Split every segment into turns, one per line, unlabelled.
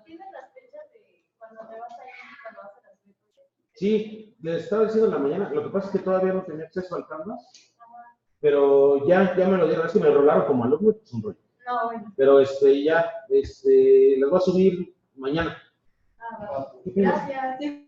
¿Tienes las fechas de cuando te vas a ir, cuando vas a las fiestas?
Sí, les estaba diciendo en la mañana, lo que pasa es que todavía no tenía acceso al Canvas, pero ya me lo dieron, es que me rolaron como alumno, pues un rollo.
No, bueno.
Pero ya, les voy a subir mañana.
Ah, gracias. Sí.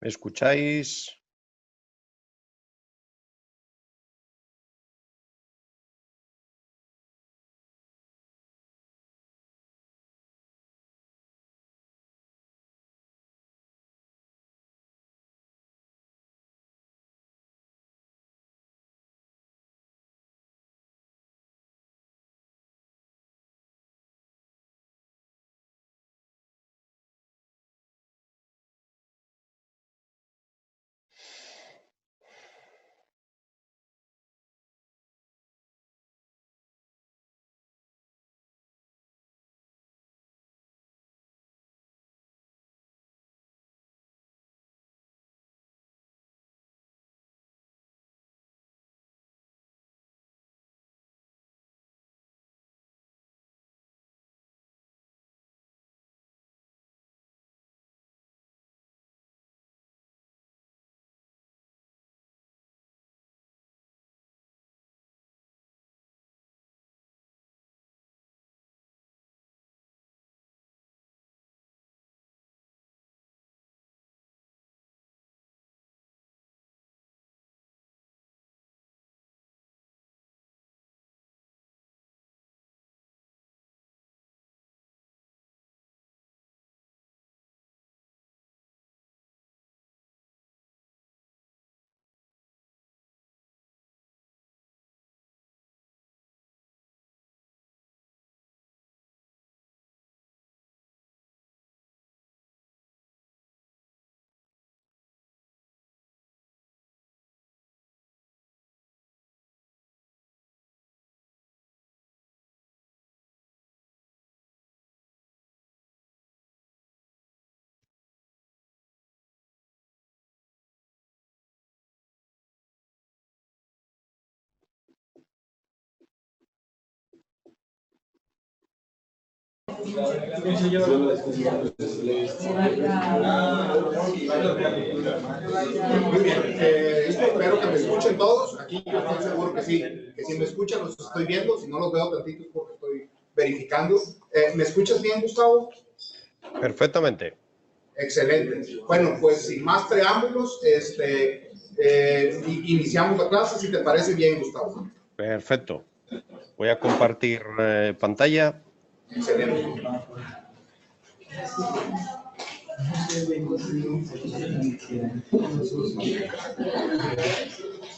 ¿Me escucháis? Muy bien, espero que me escuchen todos. Aquí yo estoy seguro que sí me escuchan, los estoy viendo. Si no los veo tantito es porque estoy verificando. ¿Me escuchas bien, Gustavo?
Perfectamente.
Excelente. Bueno, pues sin más preámbulos, iniciamos la clase, si te parece bien, Gustavo.
Perfecto. Voy a compartir pantalla.
Excelente.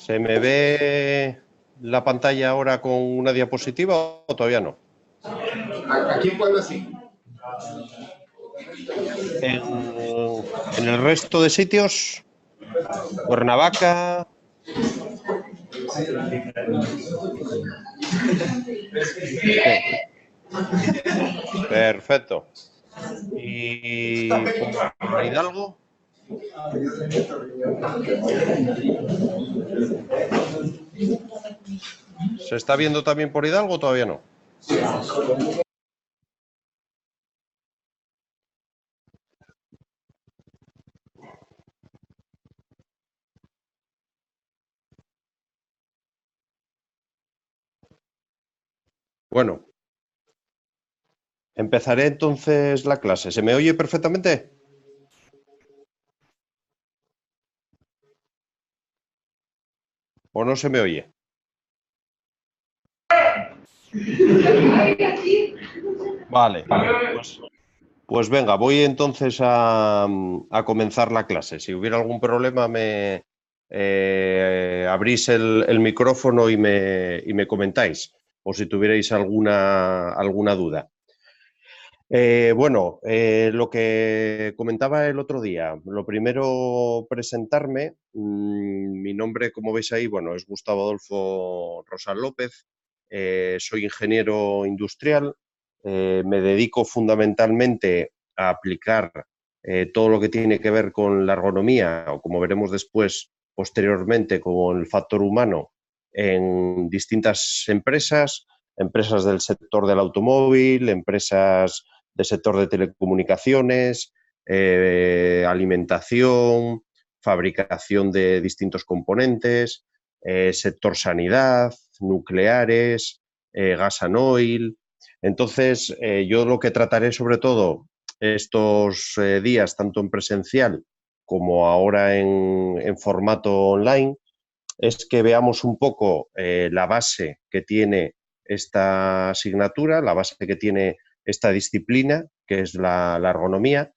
¿Se me ve la pantalla ahora con una diapositiva o todavía no?
Aquí en Puebla sí.
En el resto de sitios, Cuernavaca. Perfecto. ¿Y por Hidalgo? ¿Se está viendo también por Hidalgo o todavía no? Bueno, empezaré entonces la clase. ¿Se me oye perfectamente? ¿O no se me oye? Vale, pues venga, voy entonces a comenzar la clase. Si hubiera algún problema, me abrís el micrófono y me comentáis, o si tuvierais alguna duda. Bueno, lo que comentaba el otro día, lo primero presentarme. Mi nombre, como veis ahí, bueno, es Gustavo Adolfo Rosal López. Soy ingeniero industrial. Me dedico fundamentalmente a aplicar todo lo que tiene que ver con la ergonomía, o como veremos después, posteriormente, con el factor humano en distintas empresas del sector del automóvil, empresas del sector de telecomunicaciones, alimentación, fabricación de distintos componentes, sector sanidad, nucleares, gas and oil. Entonces, yo lo que trataré sobre todo estos días, tanto en presencial como ahora en formato online, es que veamos un poco la base que tiene esta asignatura, la base que tiene esta disciplina, que es la ergonomía,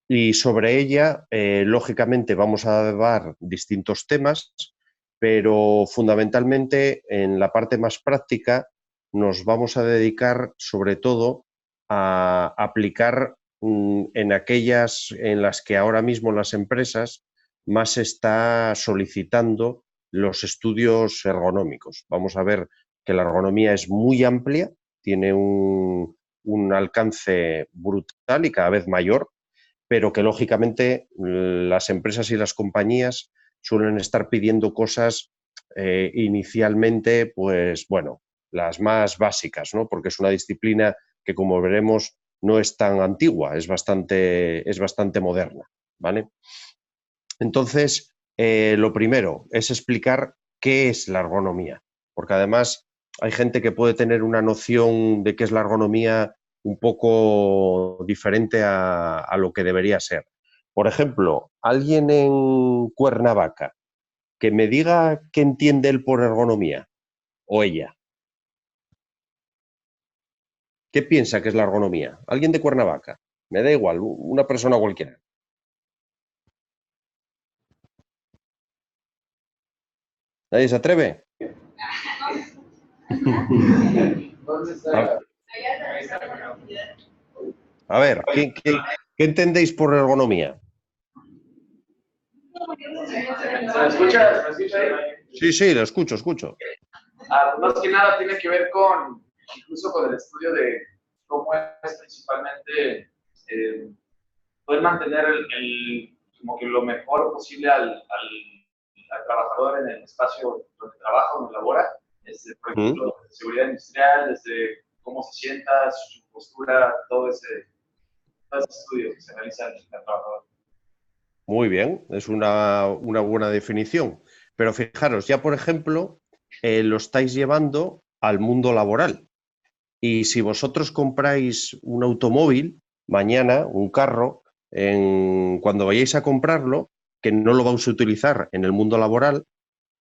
y sobre ella, lógicamente, vamos a dar distintos temas, pero fundamentalmente en la parte más práctica nos vamos a dedicar sobre todo a aplicar en aquellas en las que ahora mismo las empresas más se está solicitando los estudios ergonómicos. Vamos a ver que la ergonomía es muy amplia, tiene un alcance brutal y cada vez mayor, pero que lógicamente las empresas y las compañías suelen estar pidiendo cosas inicialmente, pues bueno, las más básicas, ¿no? Porque es una disciplina que, como veremos, no es tan antigua, es bastante moderna, ¿vale? Entonces, lo primero es explicar qué es la ergonomía, porque además hay gente que puede tener una noción de qué es la ergonomía un poco diferente a lo que debería ser. Por ejemplo, alguien en Cuernavaca que me diga qué entiende él por ergonomía, o ella. ¿Qué piensa que es la ergonomía? Alguien de Cuernavaca. Me da igual, una persona cualquiera. ¿Nadie se atreve? A ver, ¿qué entendéis por ergonomía?
¿Me escuchas? ¿Me escuchas ahí?
Sí, lo escucho.
Más que nada tiene que ver incluso con el estudio de cómo es principalmente poder mantener como que lo mejor posible al trabajador en el espacio donde trabaja, donde labora, desde, por ejemplo, seguridad industrial, desde cómo se sienta, su postura, todo ese estudio que se realiza en el trabajador.
Muy bien, es una buena definición. Pero fijaros, ya por ejemplo, lo estáis llevando al mundo laboral. Y si vosotros compráis un automóvil, mañana, un carro, cuando vayáis a comprarlo, que no lo vais a utilizar en el mundo laboral,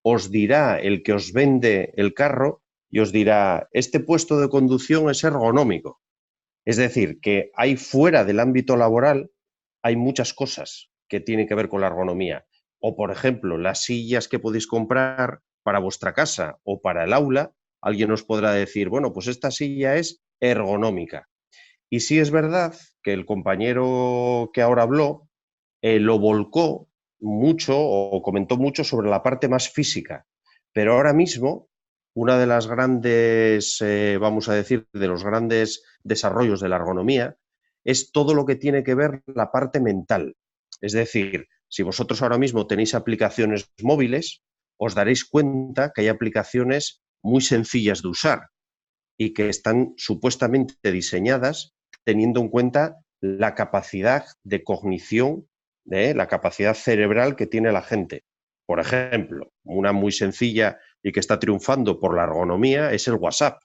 os dirá el que os vende el carro y os dirá, este puesto de conducción es ergonómico. Es decir, que hay fuera del ámbito laboral, hay muchas cosas que tienen que ver con la ergonomía. O, por ejemplo, las sillas que podéis comprar para vuestra casa o para el aula, alguien os podrá decir, bueno, pues esta silla es ergonómica. Y sí es verdad que el compañero que ahora habló lo volcó mucho o comentó mucho sobre la parte más física. Pero ahora mismo, una de las grandes, vamos a decir, de los grandes desarrollos de la ergonomía es todo lo que tiene que ver la parte mental. Es decir, si vosotros ahora mismo tenéis aplicaciones móviles, os daréis cuenta que hay aplicaciones muy sencillas de usar y que están supuestamente diseñadas teniendo en cuenta la capacidad de cognición, la capacidad cerebral que tiene la gente. Por ejemplo, una muy sencilla y que está triunfando por la ergonomía es el WhatsApp.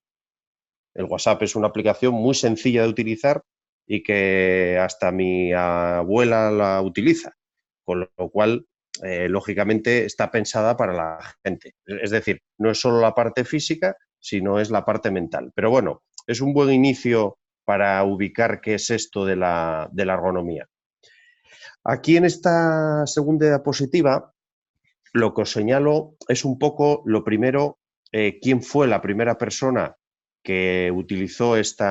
El WhatsApp es una aplicación muy sencilla de utilizar y que hasta mi abuela la utiliza, con lo cual, lógicamente, está pensada para la gente. Es decir, no es solo la parte física, sino es la parte mental. Pero bueno, es un buen inicio para ubicar qué es esto de la ergonomía. Aquí en esta segunda diapositiva, lo que os señalo es un poco lo primero, quién fue la primera persona que utilizó este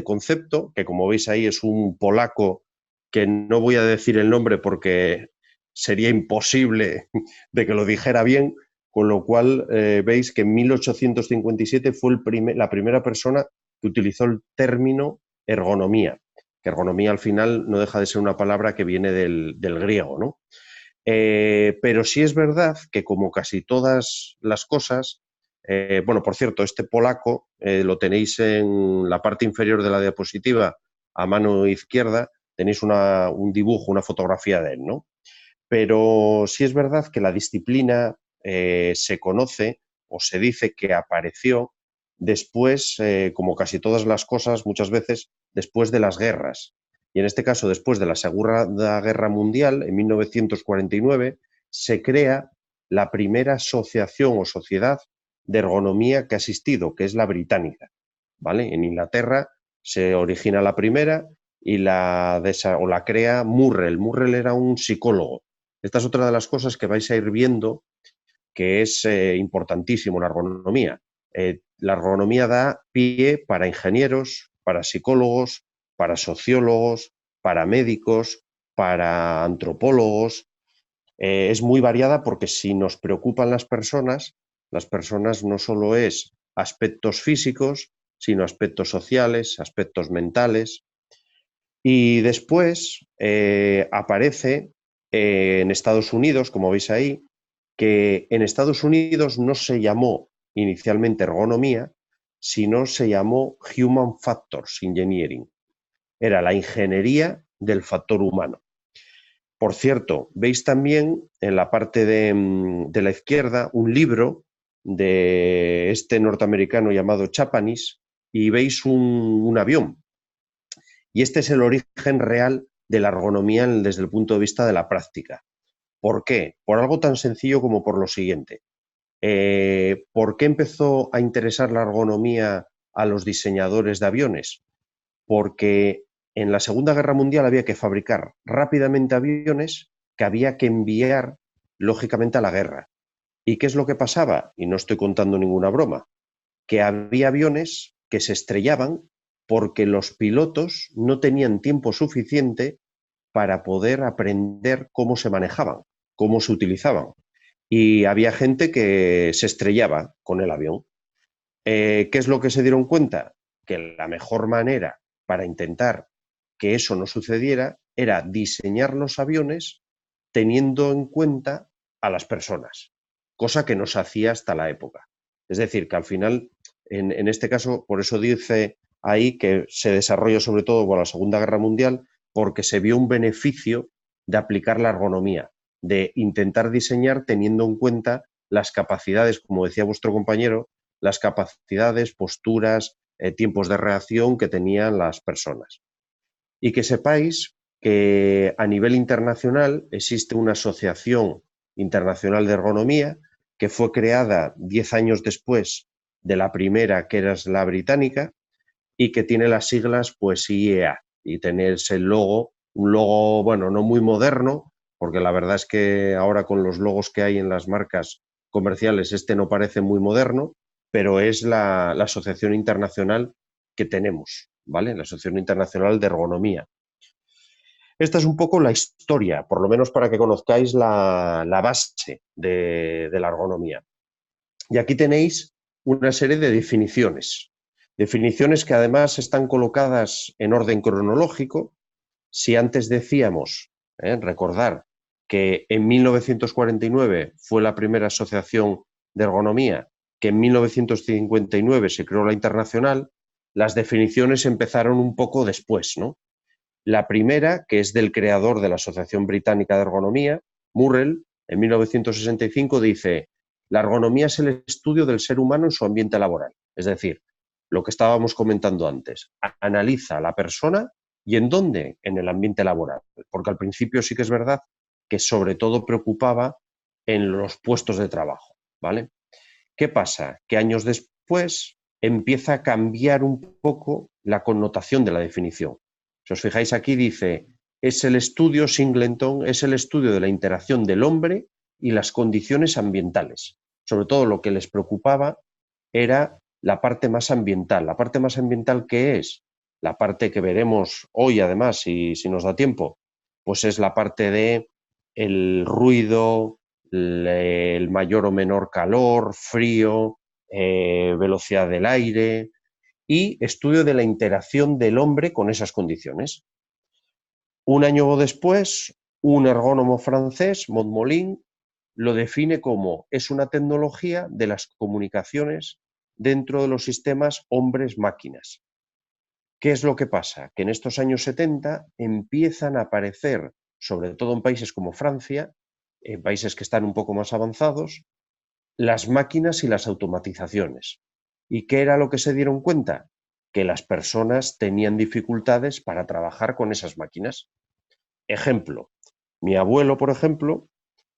concepto, que como veis ahí es un polaco que no voy a decir el nombre porque sería imposible de que lo dijera bien, con lo cual veis que en 1857 fue la primera persona que utilizó el término ergonomía, que ergonomía al final no deja de ser una palabra que viene del griego, ¿no? Pero sí es verdad que como casi todas las cosas, bueno, por cierto, este polaco lo tenéis en la parte inferior de la diapositiva, a mano izquierda, tenéis un dibujo, una fotografía de él, ¿no? Pero sí es verdad que la disciplina se conoce o se dice que apareció después, como casi todas las cosas, muchas veces después de las guerras. Y en este caso, después de la Segunda Guerra Mundial, en 1949, se crea la primera asociación o sociedad de ergonomía que ha existido, que es la británica, ¿vale? En Inglaterra se origina la primera y la crea Murrell. Murrell era un psicólogo. Esta es otra de las cosas que vais a ir viendo que es importantísimo la ergonomía. La ergonomía da pie para ingenieros, para psicólogos, para sociólogos, para médicos, para antropólogos. Es muy variada porque si nos preocupan las personas no solo es aspectos físicos, sino aspectos sociales, aspectos mentales. Y después aparece en Estados Unidos, como veis ahí, que en Estados Unidos no se llamó inicialmente ergonomía, sino se llamó Human Factors Engineering. Era la ingeniería del factor humano. Por cierto, veis también en la parte de la izquierda un libro de este norteamericano llamado Chapanis y veis un avión. Y este es el origen real de la ergonomía desde el punto de vista de la práctica. ¿Por qué? Por algo tan sencillo como por lo siguiente. ¿Por qué empezó a interesar la ergonomía a los diseñadores de aviones? Porque en la Segunda Guerra Mundial había que fabricar rápidamente aviones que había que enviar, lógicamente, a la guerra. ¿Y qué es lo que pasaba? Y no estoy contando ninguna broma. Que había aviones que se estrellaban porque los pilotos no tenían tiempo suficiente para poder aprender cómo se manejaban, cómo se utilizaban. Y había gente que se estrellaba con el avión. ¿Qué es lo que se dieron cuenta? Que la mejor manera para intentar que eso no sucediera era diseñar los aviones teniendo en cuenta a las personas, cosa que no se hacía hasta la época. Es decir, que al final en este caso, por eso dice ahí que se desarrolla sobre todo por la Segunda Guerra Mundial, porque se vio un beneficio de aplicar la ergonomía, de intentar diseñar teniendo en cuenta las capacidades, como decía vuestro compañero, las capacidades, posturas, tiempos de reacción que tenían las personas. Y que sepáis que a nivel internacional existe una asociación internacional de ergonomía que fue creada 10 años después de la primera, que era la británica, y que tiene las siglas pues IEA, y tenéis el logo, un logo, bueno, no muy moderno, porque la verdad es que ahora con los logos que hay en las marcas comerciales este no parece muy moderno, pero es la asociación internacional que tenemos, ¿vale? La Asociación Internacional de Ergonomía. Esta es un poco la historia, por lo menos para que conozcáis la base de la ergonomía. Y aquí tenéis una serie de definiciones. Definiciones que además están colocadas en orden cronológico. Si antes decíamos, recordar que en 1949 fue la primera asociación de ergonomía, que en 1959 se creó la internacional, las definiciones empezaron un poco después, ¿no? La primera, que es del creador de la Asociación Británica de Ergonomía, Murrell, en 1965 dice: la ergonomía es el estudio del ser humano en su ambiente laboral. Es decir, lo que estábamos comentando antes, analiza a la persona y ¿en dónde? En el ambiente laboral. Porque al principio sí que es verdad que sobre todo preocupaba en los puestos de trabajo, ¿vale? ¿Qué pasa? Que años después empieza a cambiar un poco la connotación de la definición. Si os fijáis aquí dice, es el estudio, Singleton, es el estudio de la interacción del hombre y las condiciones ambientales. Sobre todo lo que les preocupaba era la parte más ambiental. ¿La parte más ambiental qué es? La parte que veremos hoy además, si nos da tiempo, pues es la parte de el ruido, el mayor o menor calor, frío, velocidad del aire y estudio de la interacción del hombre con esas condiciones. Un año después, un ergónomo francés, Montmolin, lo define como es una tecnología de las comunicaciones dentro de los sistemas hombres-máquinas. ¿Qué es lo que pasa? Que en estos años 70 empiezan a aparecer, sobre todo en países como Francia, en países que están un poco más avanzados, las máquinas y las automatizaciones. ¿Y qué era lo que se dieron cuenta? Que las personas tenían dificultades para trabajar con esas máquinas. Ejemplo, mi abuelo, por ejemplo,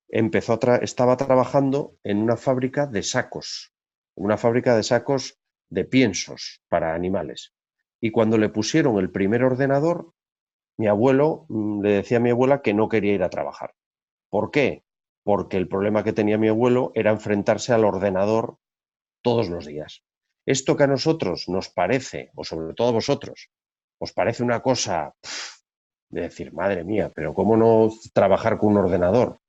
estaba trabajando en una fábrica de sacos, de piensos para animales. Y cuando le pusieron el primer ordenador, mi abuelo le decía a mi abuela que no quería ir a trabajar. ¿Por qué? Porque el problema que tenía mi abuelo era enfrentarse al ordenador todos los días. Esto que a nosotros nos parece, o sobre todo a vosotros, os parece una cosa de decir, madre mía, pero ¿cómo no trabajar con un ordenador?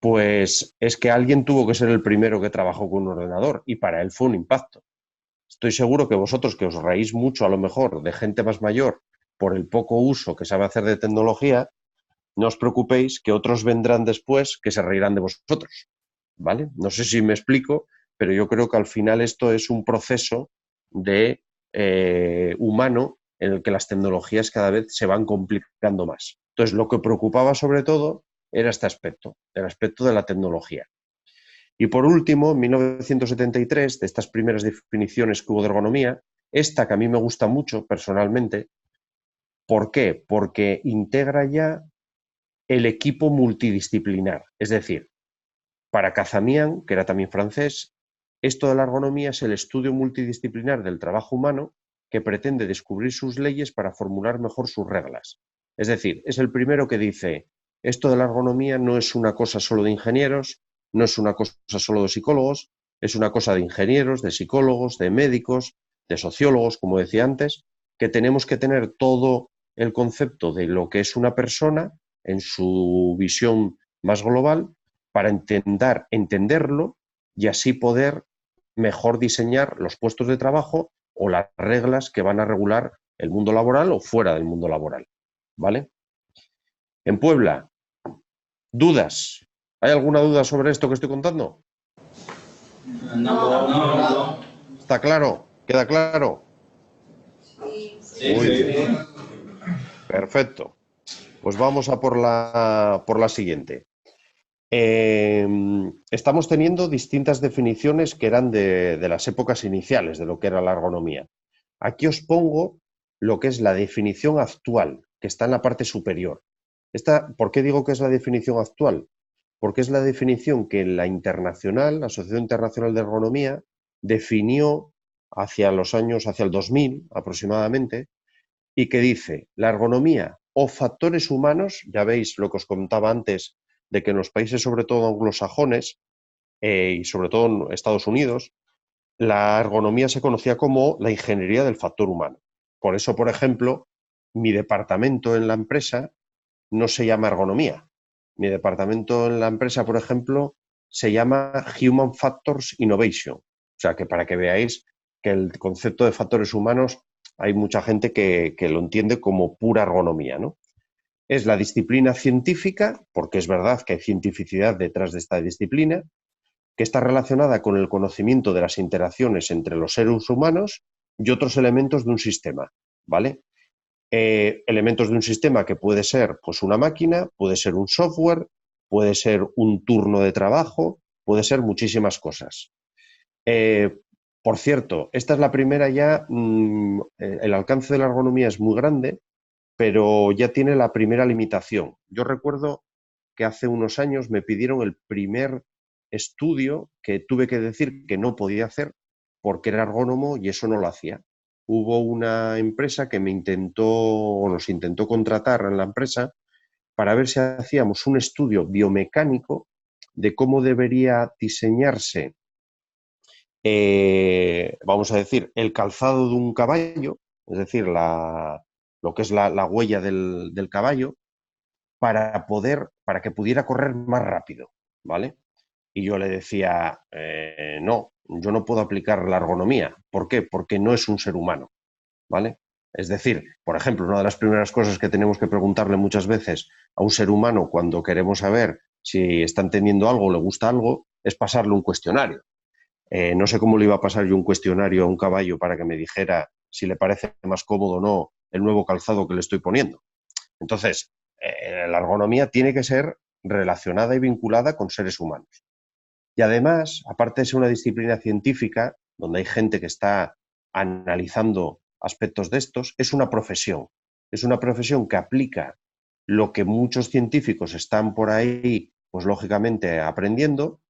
Pues es que alguien tuvo que ser el primero que trabajó con un ordenador y para él fue un impacto. Estoy seguro que vosotros, que os reís mucho a lo mejor de gente más mayor por el poco uso que sabe hacer de tecnología, no os preocupéis que otros vendrán después que se reirán de vosotros, ¿vale? No sé si me explico, pero yo creo que al final esto es un proceso de humano en el que las tecnologías cada vez se van complicando más. Entonces, lo que preocupaba sobre todo era este aspecto, el aspecto de la tecnología. Y por último, en 1973, de estas primeras definiciones que hubo de ergonomía, esta que a mí me gusta mucho personalmente, ¿por qué? Porque integra ya el equipo multidisciplinar. Es decir, para Cazamian, que era también francés, esto de la ergonomía es el estudio multidisciplinar del trabajo humano que pretende descubrir sus leyes para formular mejor sus reglas. Es decir, es el primero que dice, esto de la ergonomía no es una cosa solo de ingenieros, no es una cosa solo de psicólogos, es una cosa de ingenieros, de psicólogos, de médicos, de sociólogos, como decía antes, que tenemos que tener todo el concepto de lo que es una persona en su visión más global para entenderlo y así poder mejor diseñar los puestos de trabajo o las reglas que van a regular el mundo laboral o fuera del mundo laboral, ¿vale? En Puebla, ¿dudas? ¿Hay alguna duda sobre esto que estoy contando?
No.
¿Está claro? ¿Queda claro? Muy bien. Perfecto. Pues vamos a por la siguiente. Estamos teniendo distintas definiciones que eran de las épocas iniciales de lo que era la ergonomía. Aquí os pongo lo que es la definición actual, que está en la parte superior. ¿Por qué digo que es la definición actual? Porque es la definición que la la Asociación Internacional de Ergonomía, definió hacia el 2000 aproximadamente, y que dice, la ergonomía o factores humanos, ya veis lo que os contaba antes, de que en los países sobre todo anglosajones y sobre todo en Estados Unidos, la ergonomía se conocía como la ingeniería del factor humano. Por eso, por ejemplo, mi departamento en la empresa no se llama ergonomía. Mi departamento en la empresa, por ejemplo, se llama Human Factors Innovation. O sea, que para que veáis que el concepto de factores humanos hay mucha gente que lo entiende como pura ergonomía, ¿no? Es la disciplina científica, porque es verdad que hay cientificidad detrás de esta disciplina, que está relacionada con el conocimiento de las interacciones entre los seres humanos y otros elementos de un sistema, ¿vale? Elementos de un sistema que puede ser pues, una máquina, puede ser un software, puede ser un turno de trabajo, puede ser muchísimas cosas. Por cierto, esta es la primera ya, el alcance de la ergonomía es muy grande, pero ya tiene la primera limitación. Yo recuerdo que hace unos años me pidieron el primer estudio que tuve que decir que no podía hacer porque era ergónomo y eso no lo hacía. Hubo una empresa que nos intentó contratar en la empresa para ver si hacíamos un estudio biomecánico de cómo debería diseñarse, vamos a decir, el calzado de un caballo, es decir, lo que es la huella del caballo, para que pudiera correr más rápido, ¿vale? Y yo le decía, no, yo no puedo aplicar la ergonomía. ¿Por qué? Porque no es un ser humano, ¿vale? Es decir, por ejemplo, una de las primeras cosas que tenemos que preguntarle muchas veces a un ser humano cuando queremos saber si está entendiendo algo o le gusta algo, es pasarle un cuestionario. No sé cómo le iba a pasar yo un cuestionario a un caballo para que me dijera si le parece más cómodo o no el nuevo calzado que le estoy poniendo. Entonces, la ergonomía tiene que ser relacionada y vinculada con seres humanos. Y además, aparte de ser una disciplina científica, donde hay gente que está analizando aspectos de estos, es una profesión. Es una profesión que aplica lo que muchos científicos están por ahí, pues lógicamente aprendiendo,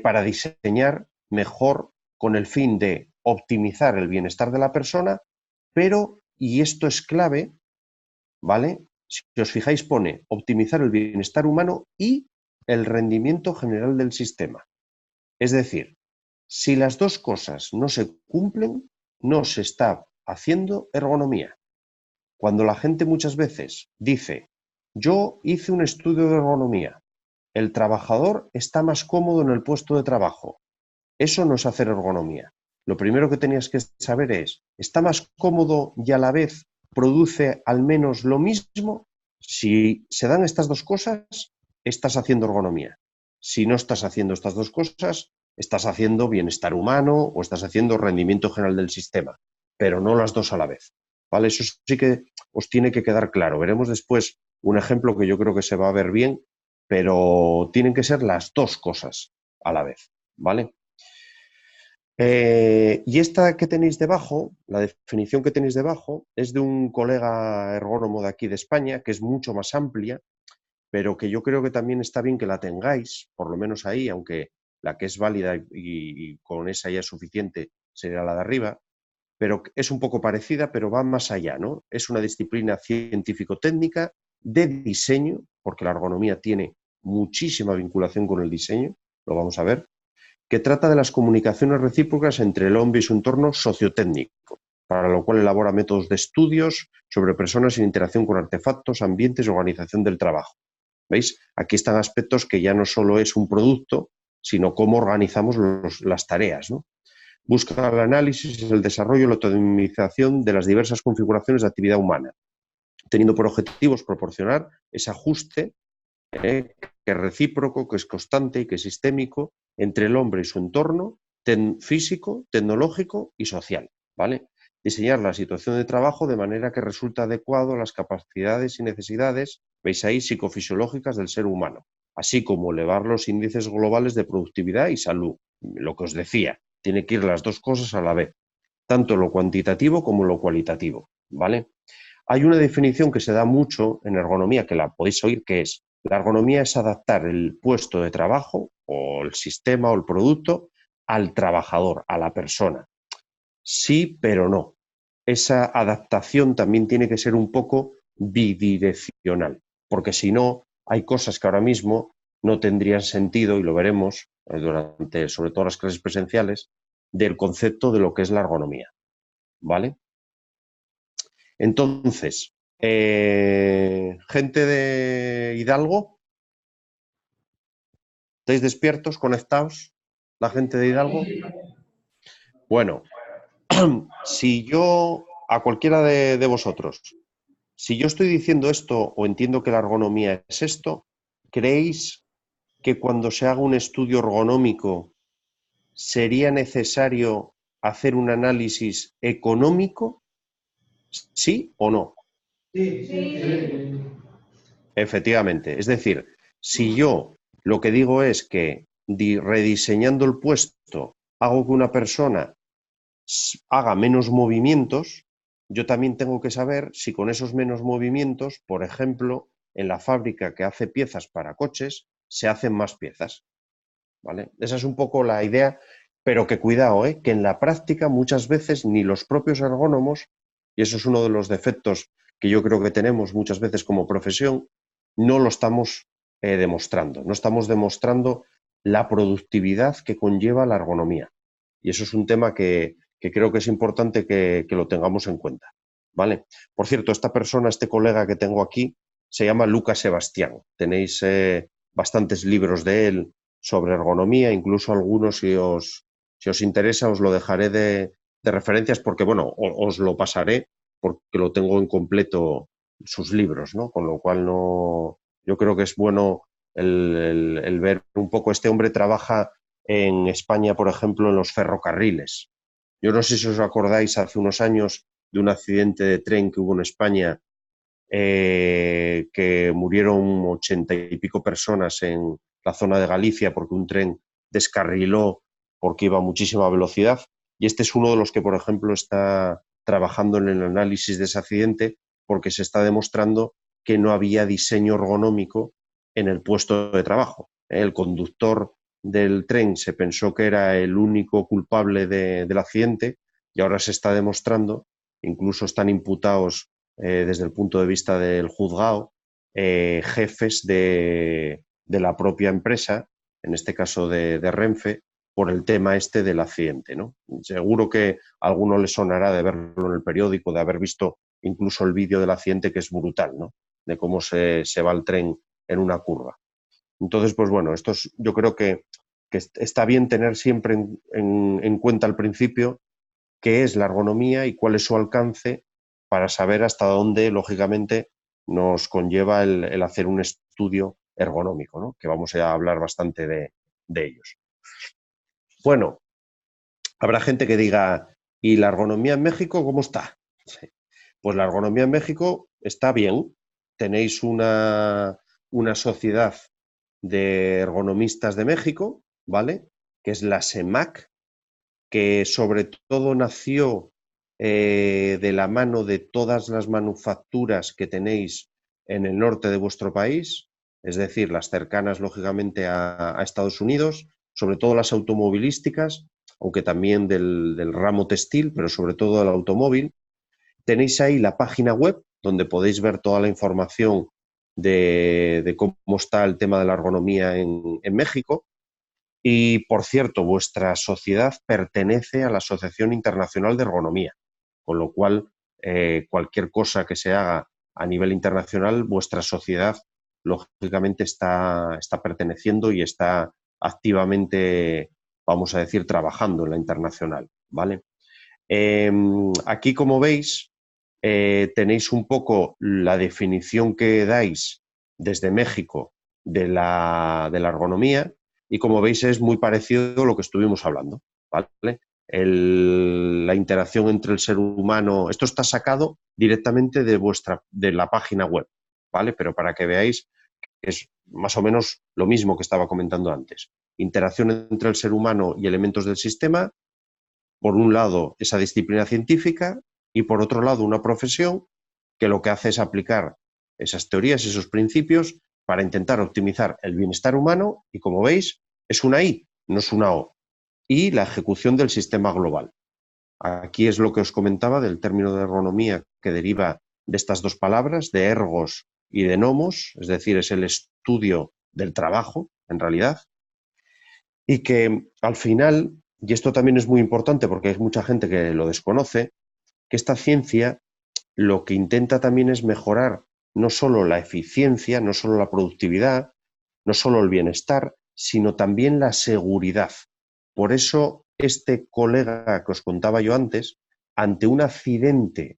para diseñar mejor con el fin de optimizar el bienestar de la persona, pero, y esto es clave, ¿vale? Si os fijáis, pone optimizar el bienestar humano y el rendimiento general del sistema. Es decir, si las dos cosas no se cumplen, no se está haciendo ergonomía. Cuando la gente muchas veces dice, yo hice un estudio de ergonomía, el trabajador está más cómodo en el puesto de trabajo. Eso no es hacer ergonomía. Lo primero que tenías que saber es, ¿está más cómodo y a la vez produce al menos lo mismo? Si se dan estas dos cosas, estás haciendo ergonomía. Si no estás haciendo estas dos cosas, estás haciendo bienestar humano o estás haciendo rendimiento general del sistema, pero no las dos a la vez, ¿vale? Eso sí que os tiene que quedar claro. Veremos después un ejemplo que yo creo que se va a ver bien, pero tienen que ser las dos cosas a la vez, ¿vale? Y esta que tenéis debajo, la definición que tenéis debajo, es de un colega ergónomo de aquí de España, que es mucho más amplia, pero que yo creo que también está bien que la tengáis, por lo menos ahí, aunque la que es válida y con esa ya es suficiente sería la de arriba, pero es un poco parecida, pero va más allá, ¿no? Es una disciplina científico-técnica de diseño, porque la ergonomía tiene muchísima vinculación con el diseño, lo vamos a ver, que trata de las comunicaciones recíprocas entre el hombre y su entorno sociotécnico, para lo cual elabora métodos de estudios sobre personas en interacción con artefactos, ambientes y organización del trabajo. ¿Veis? Aquí están aspectos que ya no solo es un producto, sino cómo organizamos las tareas, ¿no? Busca el análisis, el desarrollo y la optimización de las diversas configuraciones de actividad humana, teniendo por objetivos proporcionar ese ajuste que es recíproco, que es constante y que es sistémico entre el hombre y su entorno, físico, tecnológico y social, ¿vale? Diseñar la situación de trabajo de manera que resulte adecuado a las capacidades y necesidades, veis ahí, psicofisiológicas del ser humano, así como elevar los índices globales de productividad y salud. Lo que os decía, tiene que ir las dos cosas a la vez, tanto lo cuantitativo como lo cualitativo, ¿vale? Hay una definición que se da mucho en ergonomía, que la podéis oír, que es: la ergonomía es adaptar el puesto de trabajo o el sistema o el producto al trabajador, a la persona. Sí, pero no. Esa adaptación también tiene que ser un poco bidireccional, porque si no, hay cosas que ahora mismo no tendrían sentido, y lo veremos durante, sobre todo las clases presenciales, del concepto de lo que es la ergonomía, ¿vale? Entonces, gente de Hidalgo, ¿estáis despiertos, conectados? ¿La gente de Hidalgo? Bueno, si yo, a cualquiera de vosotros, si yo estoy diciendo esto o entiendo que la ergonomía es esto, ¿creéis que cuando se haga un estudio ergonómico sería necesario hacer un análisis económico? ¿Sí o no?
Sí.
Efectivamente. Es decir, si yo lo que digo es que rediseñando el puesto hago que una persona haga menos movimientos, yo también tengo que saber si con esos menos movimientos, por ejemplo, en la fábrica que hace piezas para coches, se hacen más piezas, ¿vale? Esa es un poco la idea, pero que cuidado, que en la práctica muchas veces ni los propios ergónomos, y eso es uno de los defectos que yo creo que tenemos muchas veces como profesión, no lo estamos demostrando. No estamos demostrando la productividad que conlleva la ergonomía. Y eso es un tema que creo que es importante que lo tengamos en cuenta, ¿vale? Por cierto, esta persona, este colega que tengo aquí, se llama Lucas Sebastián. Tenéis bastantes libros de él sobre ergonomía, incluso algunos, si os interesa, os lo dejaré de referencias, porque, bueno, os lo pasaré porque lo tengo en completo sus libros, ¿no? Con lo cual no, yo creo que es bueno el ver un poco. Este hombre trabaja en España, por ejemplo, en los ferrocarriles. Yo no sé si os acordáis hace unos años de un accidente de tren que hubo en España, que murieron 80 y pico personas en la zona de Galicia porque un tren descarriló porque iba a muchísima velocidad. Y este es uno de los que, por ejemplo, está trabajando en el análisis de ese accidente, porque se está demostrando que no había diseño ergonómico en el puesto de trabajo. El conductor del tren se pensó que era el único culpable del accidente, y ahora se está demostrando, incluso están imputados desde el punto de vista del juzgado, jefes de la propia empresa, en este caso de Renfe, por el tema este del accidente, ¿no? Seguro que a alguno le sonará de verlo en el periódico, de haber visto incluso el vídeo del accidente, que es brutal, ¿no? De cómo se va el tren en una curva. Entonces, pues bueno, yo creo que está bien tener siempre en cuenta al principio qué es la ergonomía y cuál es su alcance, para saber hasta dónde, lógicamente, nos conlleva el hacer un estudio ergonómico, ¿no? Que vamos a hablar bastante de ellos. Bueno, habrá gente que diga, ¿y la ergonomía en México cómo está? Pues la ergonomía en México está bien. Tenéis una sociedad de ergonomistas de México, ¿vale? Que es la SEMAC, que sobre todo nació de la mano de todas las manufacturas que tenéis en el norte de vuestro país, es decir, las cercanas, lógicamente, a Estados Unidos, sobre todo las automovilísticas, aunque también del ramo textil, pero sobre todo del automóvil. Tenéis ahí la página web donde podéis ver toda la información de cómo está el tema de la ergonomía en México. Y, por cierto, vuestra sociedad pertenece a la Asociación Internacional de Ergonomía, con lo cual cualquier cosa que se haga a nivel internacional, vuestra sociedad, lógicamente, está perteneciendo y está activamente, vamos a decir, trabajando en la internacional, ¿vale? Aquí, como veis, tenéis un poco la definición que dais desde México de la ergonomía, y como veis es muy parecido a lo que estuvimos hablando. ¿vale? La interacción entre el ser humano, esto está sacado directamente de la página web, ¿vale? Pero para que veáis que es más o menos lo mismo que estaba comentando antes. Interacción entre el ser humano y elementos del sistema, por un lado esa disciplina científica y por otro lado una profesión que lo que hace es aplicar esas teorías, esos principios para intentar optimizar el bienestar humano y, como veis, es una I, no es una O, y la ejecución del sistema global. Aquí es lo que os comentaba del término de ergonomía que deriva de estas dos palabras, de ergos y de nomos, es decir, es el estudio del trabajo, en realidad, y que al final, y esto también es muy importante porque hay mucha gente que lo desconoce, que esta ciencia lo que intenta también es mejorar no solo la eficiencia, no solo la productividad, no solo el bienestar, sino también la seguridad. Por eso este colega que os contaba yo antes, ante un accidente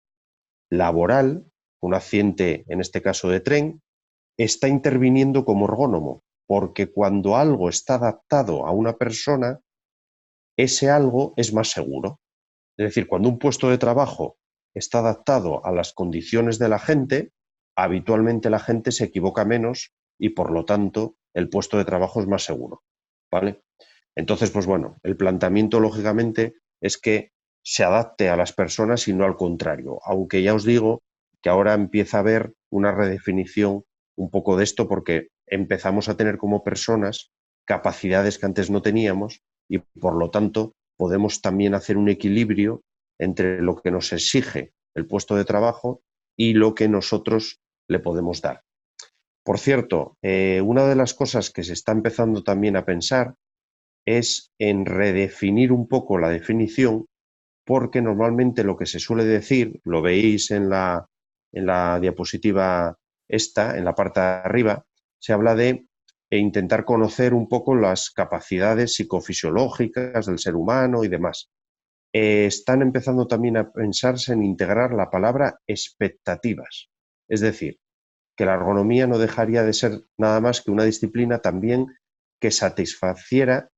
laboral, un accidente en este caso de tren, está interviniendo como ergónomo, porque cuando algo está adaptado a una persona, ese algo es más seguro. Es decir, cuando un puesto de trabajo está adaptado a las condiciones de la gente, habitualmente la gente se equivoca menos y por lo tanto el puesto de trabajo es más seguro, ¿vale? Entonces, pues bueno, el planteamiento lógicamente es que se adapte a las personas y no al contrario, aunque ya os digo que ahora empieza a haber una redefinición un poco de esto porque empezamos a tener como personas capacidades que antes no teníamos y por lo tanto podemos también hacer un equilibrio entre lo que nos exige el puesto de trabajo y lo que nosotros le podemos dar. Por cierto, una de las cosas que se está empezando también a pensar es en redefinir un poco la definición, porque normalmente lo que se suele decir, lo veis en la diapositiva esta, en la parte de arriba, se habla de intentar conocer un poco las capacidades psicofisiológicas del ser humano y demás. Están empezando también a pensarse en integrar la palabra expectativas, es decir, que la ergonomía no dejaría de ser nada más que una disciplina también que satisfaciera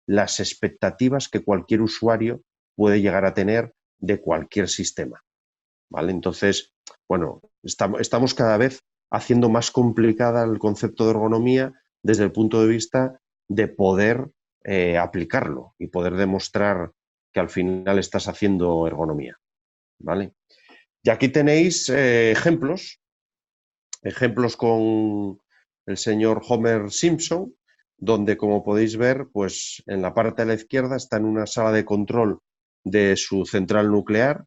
las expectativas que cualquier usuario puede llegar a tener de cualquier sistema, ¿vale? Entonces, bueno, estamos cada vez haciendo más complicada el concepto de ergonomía desde el punto de vista de poder aplicarlo y poder demostrar que al final estás haciendo ergonomía, ¿vale? Y aquí tenéis ejemplos con el señor Homer Simpson, donde, como podéis ver, pues en la parte de la izquierda está en una sala de control de su central nuclear.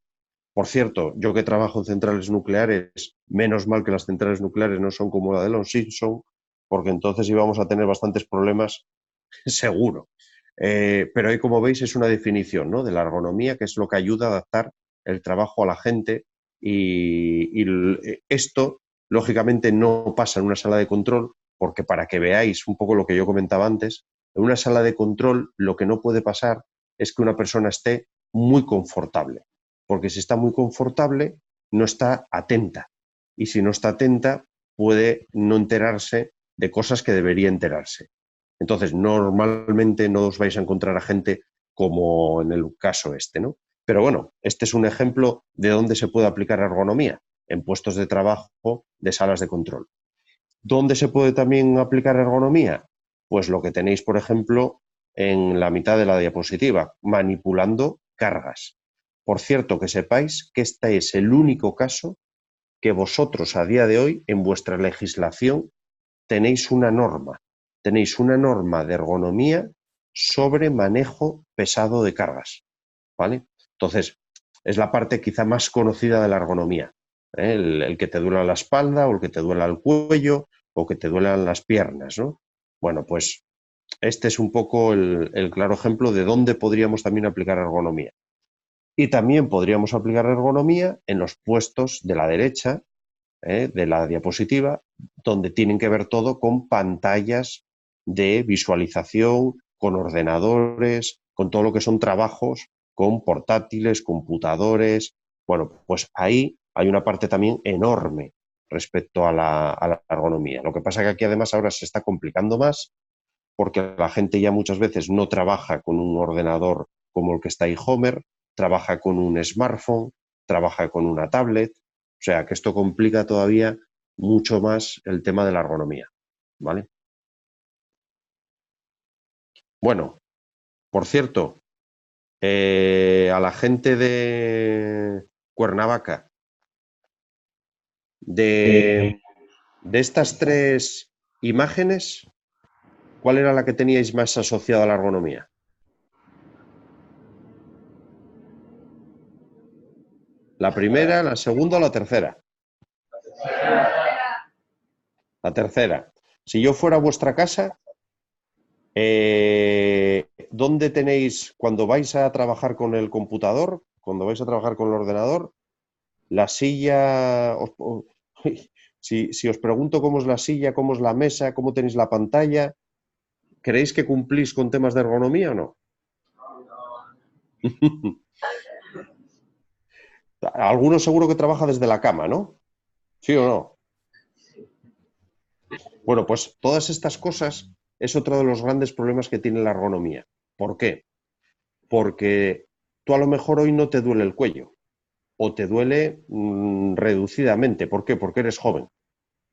Por cierto, yo que trabajo en centrales nucleares, menos mal que las centrales nucleares no son como la de los Simpson, porque entonces íbamos a tener bastantes problemas, seguro. Pero ahí, como veis, es una definición, ¿no?, de la ergonomía, que es lo que ayuda a adaptar el trabajo a la gente y esto, lógicamente, no pasa en una sala de control, porque para que veáis un poco lo que yo comentaba antes, en una sala de control lo que no puede pasar es que una persona esté muy confortable, porque si está muy confortable no está atenta y si no está atenta puede no enterarse de cosas que debería enterarse. Entonces, normalmente no os vais a encontrar a gente como en el caso este, ¿no? Pero bueno, este es un ejemplo de dónde se puede aplicar ergonomía, en puestos de trabajo de salas de control. ¿Dónde se puede también aplicar ergonomía? Pues lo que tenéis, por ejemplo, en la mitad de la diapositiva, manipulando cargas. Por cierto, que sepáis que este es el único caso que vosotros a día de hoy en vuestra legislación tenéis una norma de ergonomía sobre manejo pesado de cargas, ¿vale? Entonces, es la parte quizá más conocida de la ergonomía, ¿eh? El que te duela la espalda o el que te duela el cuello o que te duelan las piernas, ¿no? Bueno, pues este es un poco el claro ejemplo de dónde podríamos también aplicar ergonomía. Y también podríamos aplicar ergonomía en los puestos de la derecha, de la diapositiva, donde tienen que ver todo con pantallas de visualización, con ordenadores, con todo lo que son trabajos, con portátiles, computadores. Bueno, pues ahí hay una parte también enorme respecto a la ergonomía. Lo que pasa es que aquí además ahora se está complicando más porque la gente ya muchas veces no trabaja con un ordenador como el que está ahí Homer, trabaja con un smartphone, trabaja con una tablet, o sea que esto complica todavía mucho más el tema de la ergonomía, ¿vale? Bueno, por cierto, a la gente de Cuernavaca, de estas tres imágenes, ¿cuál era la que teníais más asociada a la ergonomía? ¿La primera, la segunda o la tercera? La tercera. Si yo fuera a vuestra casa, ¿dónde tenéis, cuando vais a trabajar con el computador, cuando vais a trabajar con el ordenador, la silla, si os pregunto cómo es la silla, cómo es la mesa, cómo tenéis la pantalla, ¿creéis que cumplís con temas de ergonomía o no? Algunos seguro que trabaja desde la cama, ¿no? ¿Sí o no? Bueno, pues todas estas cosas es otro de los grandes problemas que tiene la ergonomía. ¿Por qué? Porque tú a lo mejor hoy no te duele el cuello o te duele reducidamente. ¿Por qué? Porque eres joven.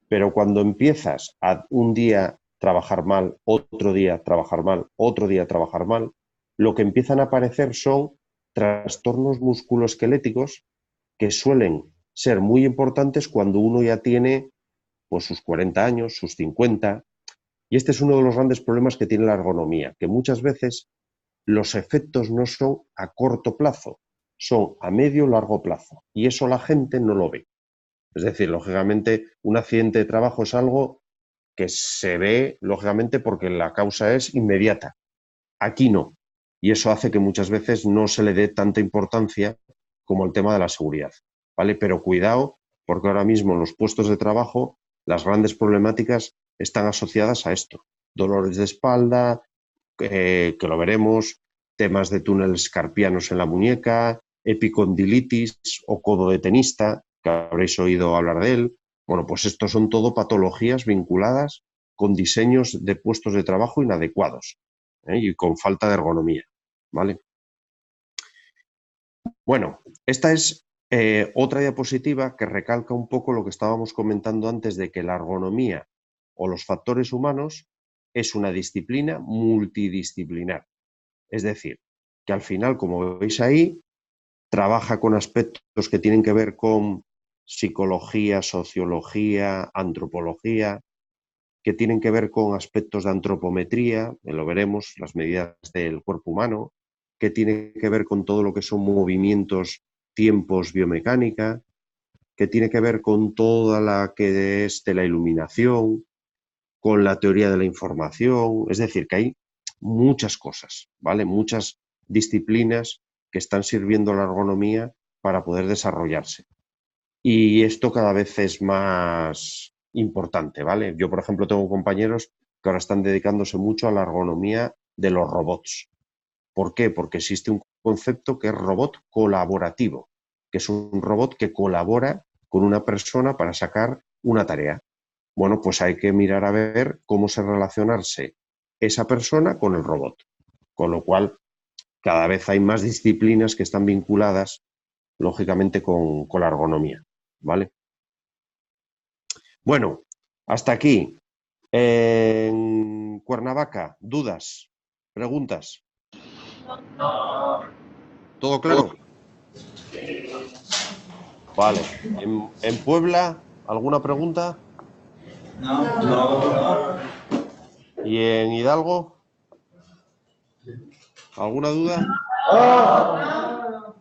Pero cuando empiezas a un día trabajar mal, otro día trabajar mal, otro día trabajar mal, lo que empiezan a aparecer son trastornos musculoesqueléticos que suelen ser muy importantes cuando uno ya tiene pues, sus 40 años, sus 50. Y este es uno de los grandes problemas que tiene la ergonomía, que muchas veces los efectos no son a corto plazo, son a medio o largo plazo. Y eso la gente no lo ve. Es decir, lógicamente, un accidente de trabajo es algo que se ve, lógicamente, porque la causa es inmediata. Aquí no. Y eso hace que muchas veces no se le dé tanta importancia como el tema de la seguridad, ¿vale? Pero cuidado, porque ahora mismo en los puestos de trabajo las grandes problemáticas están asociadas a esto. Dolores de espalda, que lo veremos, temas de túneles carpianos en la muñeca, epicondilitis o codo de tenista, que habréis oído hablar de él. Bueno, pues estos son todo patologías vinculadas con diseños de puestos de trabajo inadecuados y con falta de ergonomía, ¿vale? Bueno, esta es otra diapositiva que recalca un poco lo que estábamos comentando antes de que la ergonomía o los factores humanos es una disciplina multidisciplinar. Es decir, que al final, como veis ahí, trabaja con aspectos que tienen que ver con psicología, sociología, antropología, que tienen que ver con aspectos de antropometría, lo veremos, las medidas del cuerpo humano, que tiene que ver con todo lo que son movimientos, tiempos, biomecánica, que tiene que ver con toda la que es de la iluminación, con la teoría de la información, es decir, que hay muchas cosas, ¿vale? Muchas disciplinas que están sirviendo a la ergonomía para poder desarrollarse. Y esto cada vez es más importante, ¿vale? Yo, por ejemplo, tengo compañeros que ahora están dedicándose mucho a la ergonomía de los robots. ¿Por qué? Porque existe un concepto que es robot colaborativo, que es un robot que colabora con una persona para sacar una tarea. Bueno, pues hay que mirar a ver cómo se relacionarse esa persona con el robot. Con lo cual, cada vez hay más disciplinas que están vinculadas, lógicamente, con la ergonomía, ¿vale? Bueno, hasta aquí. En Cuernavaca, ¿dudas? ¿Preguntas? ¿Todo claro? Vale. ¿En Puebla, alguna pregunta?
No.
¿Y en Hidalgo? ¿Alguna duda?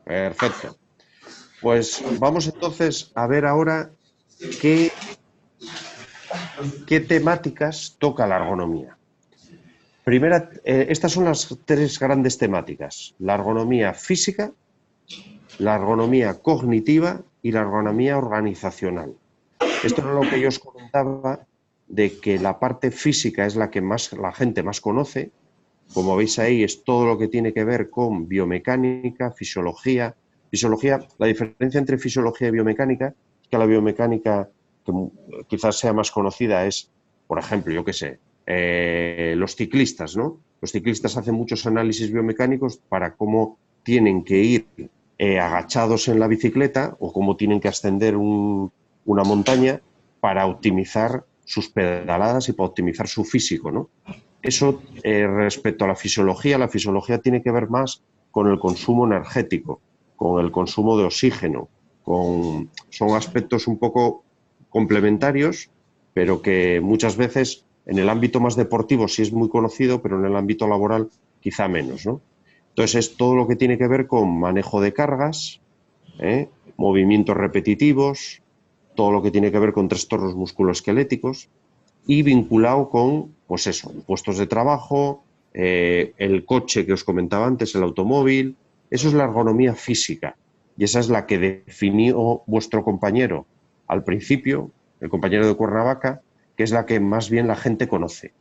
Perfecto. Pues vamos entonces a ver ahora qué temáticas toca la ergonomía. Primera, estas son las tres grandes temáticas: la ergonomía física, la ergonomía cognitiva y la ergonomía organizacional. Esto es lo que yo os comentaba, de que la parte física es la que más la gente más conoce. Como veis ahí, es todo lo que tiene que ver con biomecánica, fisiología. La diferencia entre fisiología y biomecánica es que la biomecánica, que quizás sea más conocida, es, por ejemplo, yo qué sé, los ciclistas, ¿no? Los ciclistas hacen muchos análisis biomecánicos para cómo tienen que ir agachados en la bicicleta o cómo tienen que ascender una montaña para optimizar sus pedaladas y para optimizar su físico, ¿no? Eso respecto a la fisiología tiene que ver más con el consumo energético, con el consumo de oxígeno, son aspectos un poco complementarios, pero que muchas veces en el ámbito más deportivo sí es muy conocido, pero en el ámbito laboral quizá menos, ¿no? Entonces es todo lo que tiene que ver con manejo de cargas, movimientos repetitivos, todo lo que tiene que ver con trastornos musculoesqueléticos y vinculado con, pues eso, puestos de trabajo, el coche que os comentaba antes, el automóvil. Eso es la ergonomía física y esa es la que definió vuestro compañero al principio, el compañero de Cuernavaca, que es la que más bien la gente conoce.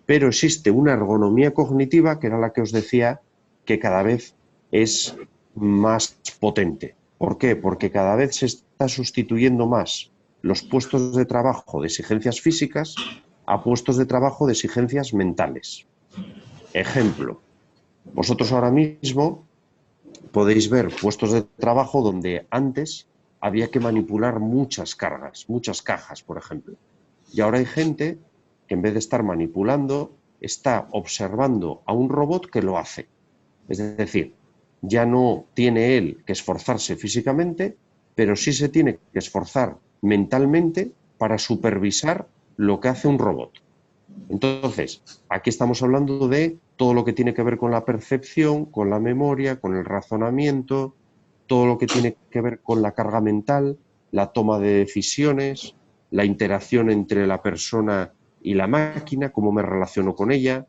Pero existe una ergonomía cognitiva, que era la que os decía, que cada vez es más potente. ¿Por qué? Porque cada vez se está sustituyendo más los puestos de trabajo de exigencias físicas a puestos de trabajo de exigencias mentales. Ejemplo, vosotros ahora mismo podéis ver puestos de trabajo donde antes había que manipular muchas cargas, muchas cajas, por ejemplo. Y ahora hay gente que en vez de estar manipulando, está observando a un robot que lo hace. Es decir, ya no tiene él que esforzarse físicamente, pero sí se tiene que esforzar mentalmente para supervisar lo que hace un robot. Entonces, aquí estamos hablando de todo lo que tiene que ver con la percepción, con la memoria, con el razonamiento, todo lo que tiene que ver con la carga mental, la toma de decisiones, la interacción entre la persona y la máquina, cómo me relaciono con ella,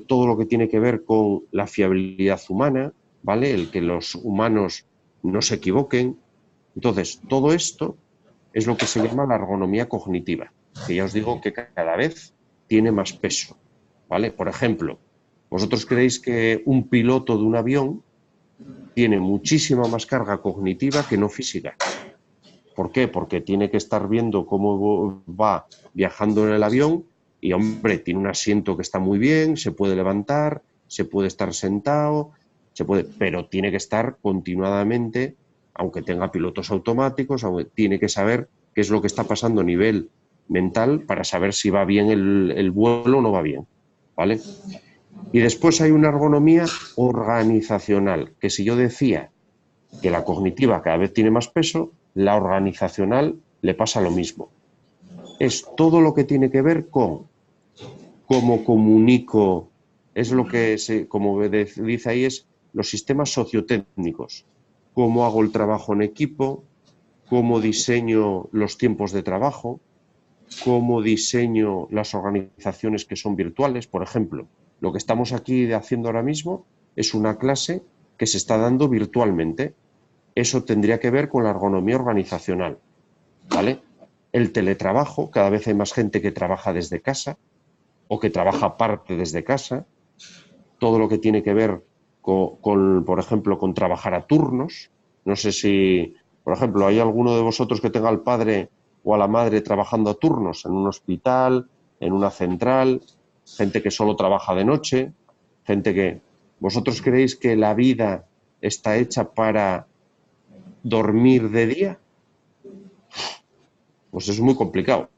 todo lo que tiene que ver con la fiabilidad humana, ¿vale? El que los humanos no se equivoquen. Entonces, todo esto es lo que se llama la ergonomía cognitiva, que ya os digo que cada vez tiene más peso, ¿vale? Por ejemplo, ¿vosotros creéis que un piloto de un avión tiene muchísima más carga cognitiva que no física? ¿Por qué? Porque tiene que estar viendo cómo va viajando en el avión y, hombre, tiene un asiento que está muy bien, se puede levantar, se puede estar sentado, pero tiene que estar continuadamente, aunque tenga pilotos automáticos, aunque tiene que saber qué es lo que está pasando a nivel mental para saber si va bien el vuelo o no va bien, ¿vale? Y después hay una ergonomía organizacional, que si yo decía que la cognitiva cada vez tiene más peso, la organizacional le pasa lo mismo. Es todo lo que tiene que ver con cómo comunico, es lo que, como dice ahí, es los sistemas sociotécnicos. Cómo hago el trabajo en equipo, cómo diseño los tiempos de trabajo, cómo diseño las organizaciones que son virtuales. Por ejemplo, lo que estamos aquí haciendo ahora mismo es una clase que se está dando virtualmente. Eso tendría que ver con la ergonomía organizacional, ¿vale? El teletrabajo, cada vez hay más gente que trabaja desde casa o que trabaja parte desde casa. Todo lo que tiene que ver con, por ejemplo, con trabajar a turnos. No sé si, por ejemplo, hay alguno de vosotros que tenga al padre o a la madre trabajando a turnos en un hospital, en una central, gente que solo trabaja de noche, gente que... ¿Vosotros creéis que la vida está hecha para dormir de día? Pues es muy complicado.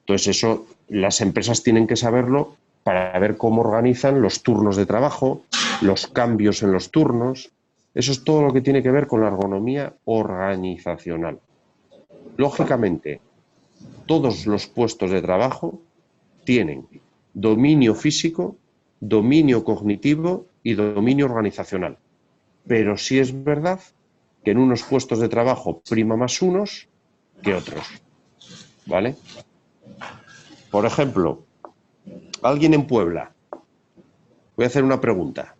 Entonces eso las empresas tienen que saberlo para ver cómo organizan los turnos de trabajo, los cambios en los turnos. Eso es todo lo que tiene que ver con la ergonomía organizacional. Lógicamente, todos los puestos de trabajo tienen dominio físico, dominio cognitivo y dominio organizacional. Pero sí es verdad que en unos puestos de trabajo prima más unos que otros, ¿vale? Por ejemplo, alguien en Puebla, voy a hacer una pregunta.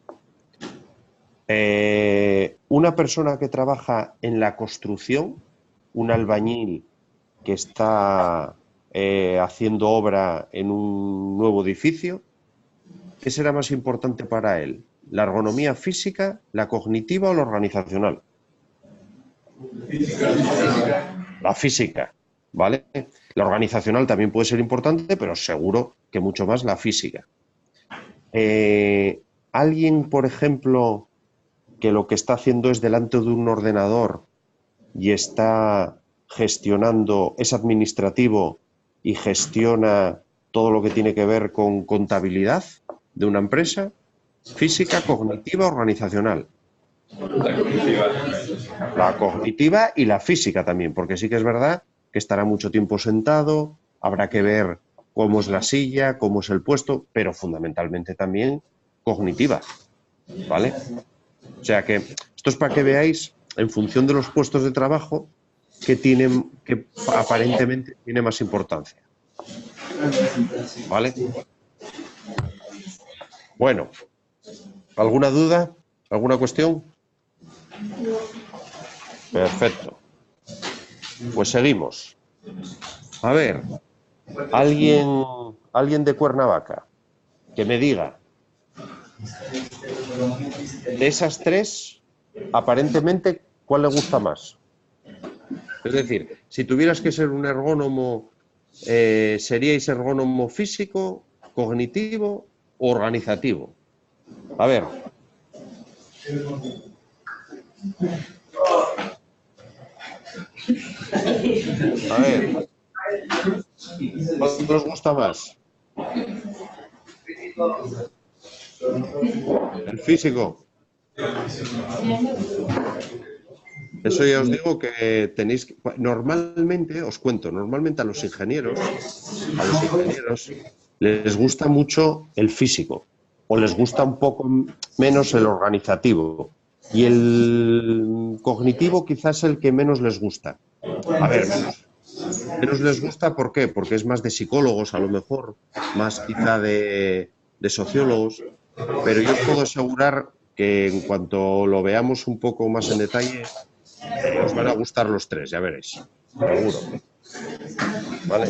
Una persona que trabaja en la construcción, un albañil que está haciendo obra en un nuevo edificio, ¿qué será más importante para él? ¿La ergonomía física, la cognitiva o la organizacional? La física. ¿vale? La organizacional también puede ser importante, pero seguro que mucho más la física. Alguien, por ejemplo, que lo que está haciendo es delante de un ordenador y está gestionando, es administrativo y gestiona todo lo que tiene que ver con contabilidad de una empresa, física, cognitiva, organizacional.
La cognitiva.
La cognitiva y la física también, porque sí que es verdad que estará mucho tiempo sentado, habrá que ver cómo es la silla, cómo es el puesto, pero fundamentalmente también cognitiva, ¿vale? O sea que esto es para que veáis, en función de los puestos de trabajo, que aparentemente tiene más importancia, ¿vale? Bueno, ¿alguna duda? ¿Alguna cuestión? Perfecto. Pues seguimos. A ver, alguien de Cuernavaca que me diga, de esas tres, aparentemente, ¿cuál le gusta más? Es decir, si tuvieras que ser un ergónomo, ¿seríais ergónomo físico, cognitivo o organizativo? A ver. A ver. ¿Cuál os gusta más? El físico. Eso ya os digo que tenéis que... Normalmente, os cuento, normalmente a los ingenieros les gusta mucho el físico o les gusta un poco menos el organizativo. Y el cognitivo quizás es el que menos les gusta. A ver, menos les gusta, ¿por qué? Porque es más de psicólogos, a lo mejor, más quizá de sociólogos, pero yo os puedo asegurar que en cuanto lo veamos un poco más en detalle, os van a gustar los tres, ya veréis, seguro. ¿Vale?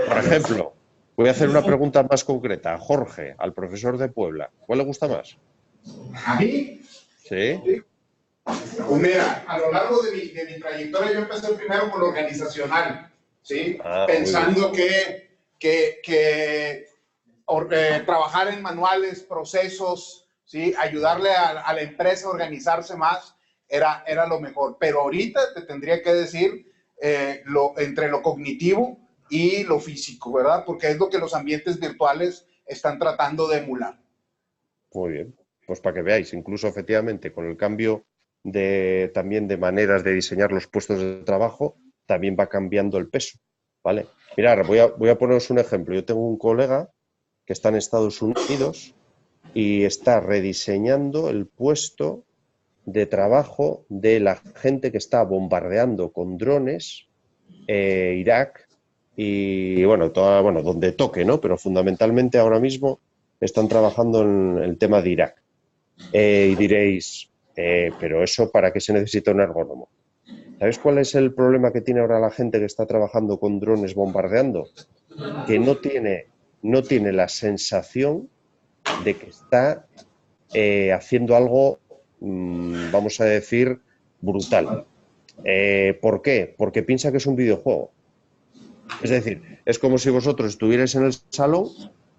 Por ejemplo, voy a hacer una pregunta más concreta. Jorge, al profesor de Puebla, ¿cuál le gusta más?
¿A mí?
¿Sí?
Pues mira, a lo largo de mi trayectoria yo empecé primero con lo organizacional, ¿sí? Pensando que trabajar en manuales, procesos, ¿sí? Ayudarle a la empresa a organizarse más era lo mejor. Pero ahorita te tendría que decir entre lo cognitivo y lo físico, ¿verdad? Porque es lo que los ambientes virtuales están tratando de emular.
Muy bien, pues para que veáis, incluso efectivamente con el cambio también de maneras de diseñar los puestos de trabajo, también va cambiando el peso, ¿vale? Mirad, voy a poneros un ejemplo. Yo tengo un colega que está en Estados Unidos y está rediseñando el puesto de trabajo de la gente que está bombardeando con drones Irak y, bueno, donde toque, ¿no? Pero fundamentalmente ahora mismo están trabajando en el tema de Irak. Y diréis, pero eso, ¿para qué se necesita un ergónomo? ¿Sabéis cuál es el problema que tiene ahora la gente que está trabajando con drones bombardeando? Que no tiene la sensación de que está haciendo algo, vamos a decir, brutal. ¿Por qué? Porque piensa que es un videojuego. Es decir, es como si vosotros estuvierais en el salón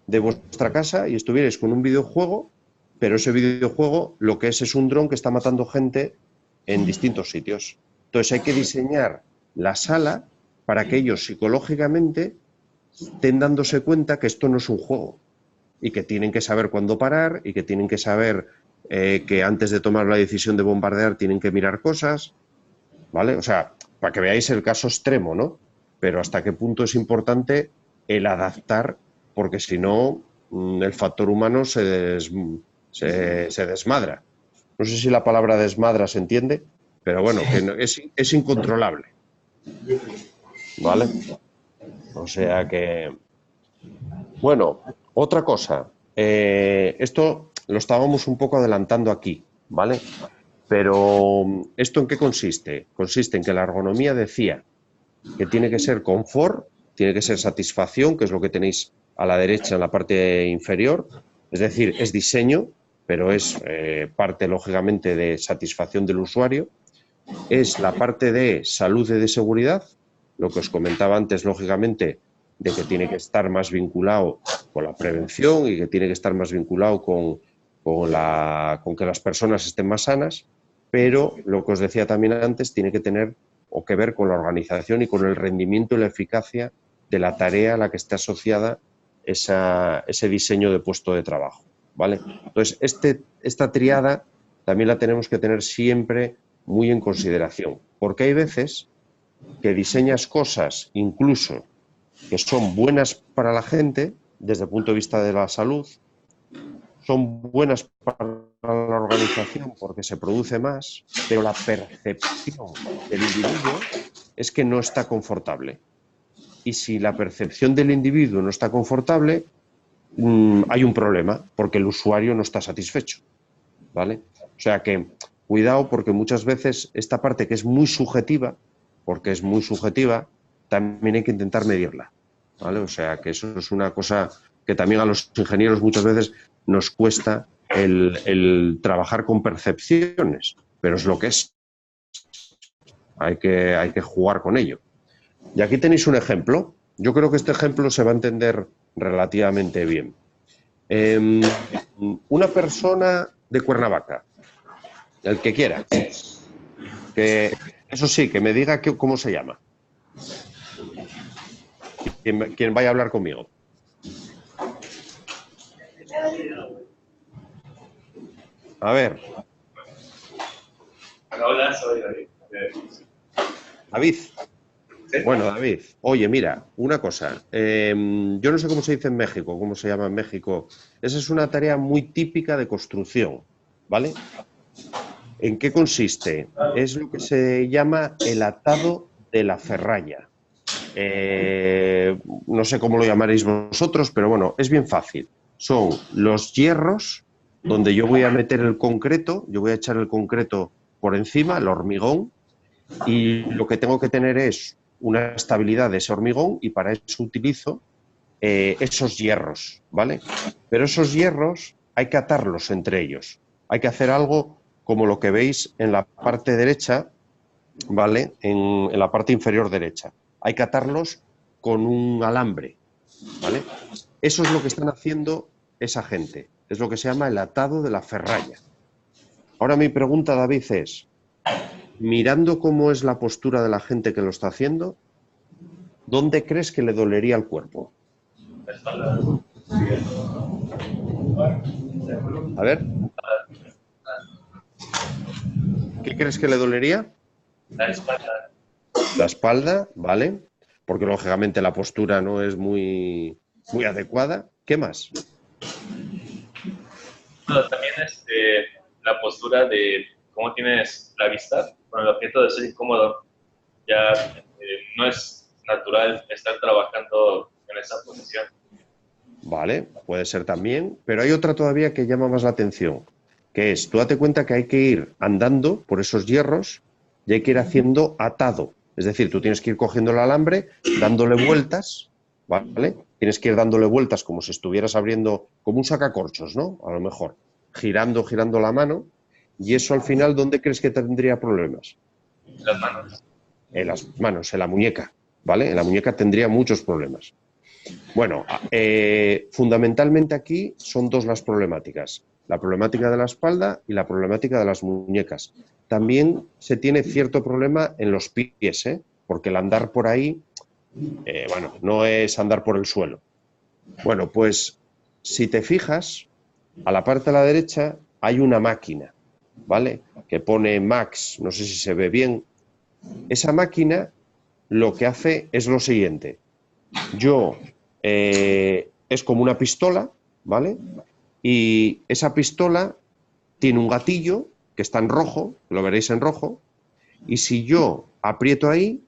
de vuestra casa y estuvierais con un videojuego, pero ese videojuego lo que es un dron que está matando gente en distintos sitios. Entonces hay que diseñar la sala para que ellos psicológicamente estén dándose cuenta que esto no es un juego y que tienen que saber cuándo parar y que tienen que saber que antes de tomar la decisión de bombardear tienen que mirar cosas, ¿vale? O sea, para que veáis el caso extremo, ¿no? Pero hasta qué punto es importante el adaptar, porque si no, el factor humano se desmadra. No sé si la palabra desmadra se entiende, pero bueno, que es incontrolable. ¿Vale? O sea que... Bueno, otra cosa. Esto lo estábamos un poco adelantando aquí, ¿vale? Pero ¿esto en qué consiste? Consiste en que la ergonomía decía que tiene que ser confort, tiene que ser satisfacción, que es lo que tenéis a la derecha en la parte inferior, es decir, es diseño, pero es parte, lógicamente, de satisfacción del usuario, es la parte de salud y de seguridad, Lo que os comentaba antes, lógicamente, de que tiene que estar más vinculado con la prevención y que tiene que estar más vinculado con que las personas estén más sanas, pero lo que os decía también antes, tiene que tener o que ver con la organización y con el rendimiento y la eficacia de la tarea a la que está asociada ese diseño de puesto de trabajo, ¿vale? Entonces, esta triada también la tenemos que tener siempre muy en consideración, porque hay veces que diseñas cosas incluso que son buenas para la gente desde el punto de vista de la salud, son buenas para la organización porque se produce más, pero la percepción del individuo es que no está confortable. Y si la percepción del individuo no está confortable, hay un problema, porque el usuario no está satisfecho, ¿vale? O sea que, cuidado, porque muchas veces esta parte que es muy subjetiva, porque es muy subjetiva, también hay que intentar medirla, ¿vale? O sea que eso es una cosa que también a los ingenieros muchas veces nos cuesta el trabajar con percepciones, pero es lo que es. Hay que jugar con ello. Y aquí tenéis un ejemplo. Yo creo que este ejemplo se va a entender relativamente bien. Una persona de Cuernavaca, el que quiera, que eso sí, que me diga cómo se llama. ¿Quién vaya a hablar conmigo? A ver.
Hola, soy David.
David. Bueno, David, oye, mira, una cosa. Yo no sé cómo se dice en México, cómo se llama en México. Esa es una tarea muy típica de construcción, ¿vale? ¿En qué consiste? Es lo que se llama el atado de la ferralla. No sé cómo lo llamaréis vosotros, pero bueno, es bien fácil. Son los hierros donde yo voy a meter el concreto, yo voy a echar el concreto por encima, el hormigón, y lo que tengo que tener es una estabilidad de ese hormigón y para eso utilizo esos hierros, ¿vale? Pero esos hierros hay que atarlos entre ellos. Hay que hacer algo como lo que veis en la parte derecha, ¿vale? En la parte inferior derecha. Hay que atarlos con un alambre, ¿vale? Eso es lo que están haciendo esa gente. Es lo que se llama el atado de la ferralla. Ahora mi pregunta, David, es, mirando cómo es la postura de la gente que lo está haciendo, ¿dónde crees que le dolería el cuerpo?
La espalda.
A ver. ¿Qué crees que le dolería?
La espalda.
La espalda, ¿vale? Porque lógicamente la postura no es muy adecuada. ¿Qué más?
Bueno, también la postura de cómo tienes la vista con el objeto de ser incómodo. Ya no es natural estar trabajando en esa posición.
Vale, puede ser también, pero hay otra todavía que llama más la atención, que es, tú date cuenta que hay que ir andando por esos hierros y hay que ir haciendo atado. Es decir, tú tienes que ir cogiendo el alambre, dándole vueltas, ¿vale? Tienes que ir dándole vueltas como si estuvieras abriendo, como un sacacorchos, ¿no? A lo mejor, girando la mano, y eso al final, ¿dónde crees que tendría problemas?
Las manos.
En las manos, en la muñeca, ¿vale? En la muñeca tendría muchos problemas. Bueno, fundamentalmente aquí son dos las problemáticas. La problemática de la espalda y la problemática de las muñecas. También se tiene cierto problema en los pies, porque el andar por ahí, bueno, no es andar por el suelo. Bueno, pues si te fijas, a la parte de la derecha hay una máquina, ¿vale? Que pone Max, no sé si se ve bien. Esa máquina lo que hace es lo siguiente. Es como una pistola, ¿vale? Y esa pistola tiene un gatillo que está en rojo, lo veréis en rojo, y si yo aprieto ahí,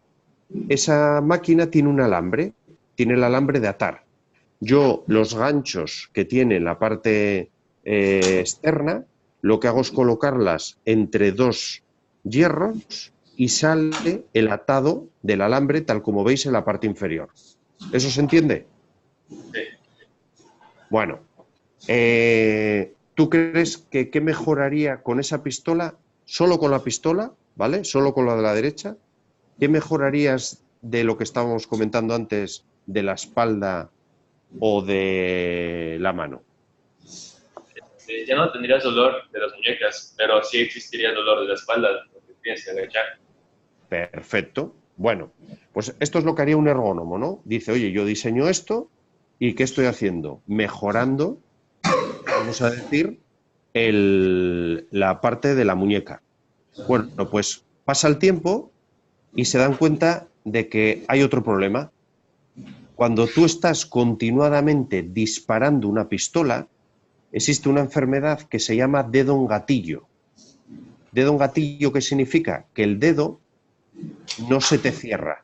esa máquina tiene un alambre, tiene el alambre de atar. Yo los ganchos que tiene en la parte externa, lo que hago es colocarlas entre dos hierros y sale el atado del alambre tal como veis en la parte inferior. ¿Eso se entiende?
Sí.
Bueno, ¿tú crees que qué mejoraría con esa pistola, solo con la pistola, ¿vale? Solo con la de la derecha? ¿Qué mejorarías de lo que estábamos comentando antes de la espalda o de la mano?
Ya no tendrías dolor de las muñecas, pero sí existiría dolor de la espalda, porque tienes que agachar.
Perfecto. Bueno, pues esto es lo que haría un ergónomo, ¿no? Dice, oye, yo diseño esto y ¿qué estoy haciendo? Mejorando, vamos a decir, la parte de la muñeca. Bueno, pues pasa el tiempo y se dan cuenta de que hay otro problema. Cuando tú estás continuadamente disparando una pistola, existe una enfermedad que se llama dedo en gatillo. ¿Dedo en gatillo qué significa? Que el dedo no se te cierra.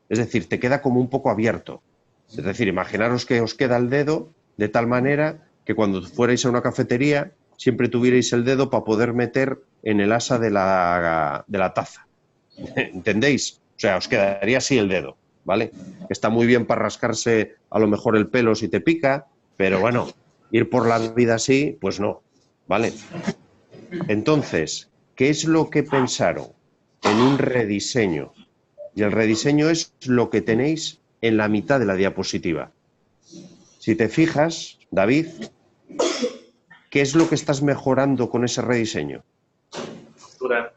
Es decir, te queda como un poco abierto. Es decir, imaginaros que os queda el dedo de tal manera que cuando fuerais a una cafetería siempre tuvierais el dedo para poder meter en el asa de la taza. ¿Entendéis? O sea, os quedaría así el dedo, ¿vale? Está muy bien para rascarse a lo mejor el pelo si te pica, pero bueno, ir por la vida así, pues no, ¿vale? Entonces, ¿qué es lo que pensaron? En un rediseño. Y el rediseño es lo que tenéis en la mitad de la diapositiva. Si te fijas, David, ¿qué es lo que estás mejorando con ese rediseño?
Postura.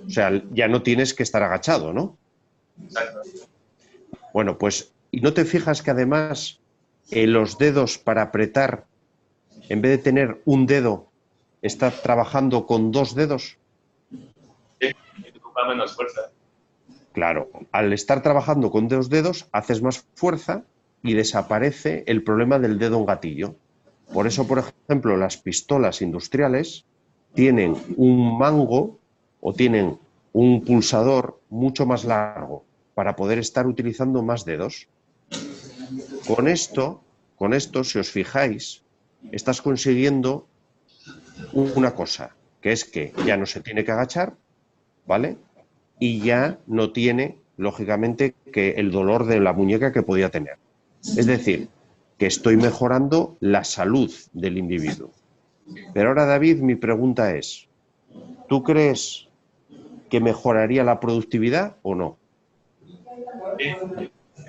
O sea, ya no tienes que estar agachado, ¿no?
Exacto.
Bueno, pues, ¿y no te fijas que además los dedos para apretar, en vez de tener un dedo, está trabajando con dos dedos?
Sí, y te ocupa menos fuerza.
Claro, al estar trabajando con dos dedos, haces más fuerza y desaparece el problema del dedo en gatillo. Por eso, por ejemplo, las pistolas industriales tienen un mango o tienen un pulsador mucho más largo para poder estar utilizando más dedos. Con esto, si os fijáis, estás consiguiendo una cosa, que es que ya no se tiene que agachar, ¿vale? Y ya no tiene, lógicamente, que el dolor de la muñeca que podía tener. Es decir, que estoy mejorando la salud del individuo. Pero ahora, David, mi pregunta es, ¿tú crees que mejoraría la productividad o no?
Sí,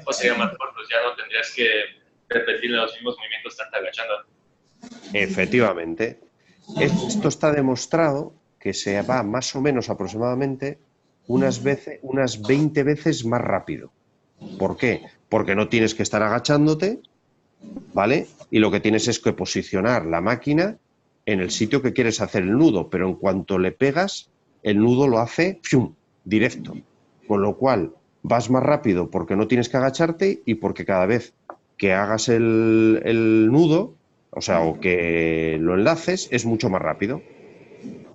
o sería más cortos, ya no tendrías que repetir los mismos movimientos tanto agachando.
Efectivamente. Esto está demostrado que se va más o menos aproximadamente unas 20 veces más rápido. ¿Por qué? Porque no tienes que estar agachándote, ¿vale? Y lo que tienes es que posicionar la máquina en el sitio que quieres hacer el nudo, pero en cuanto le pegas, el nudo lo hace ¡fium!, directo. Con lo cual, vas más rápido porque no tienes que agacharte y porque cada vez que hagas el nudo, o sea, o que lo enlaces, es mucho más rápido.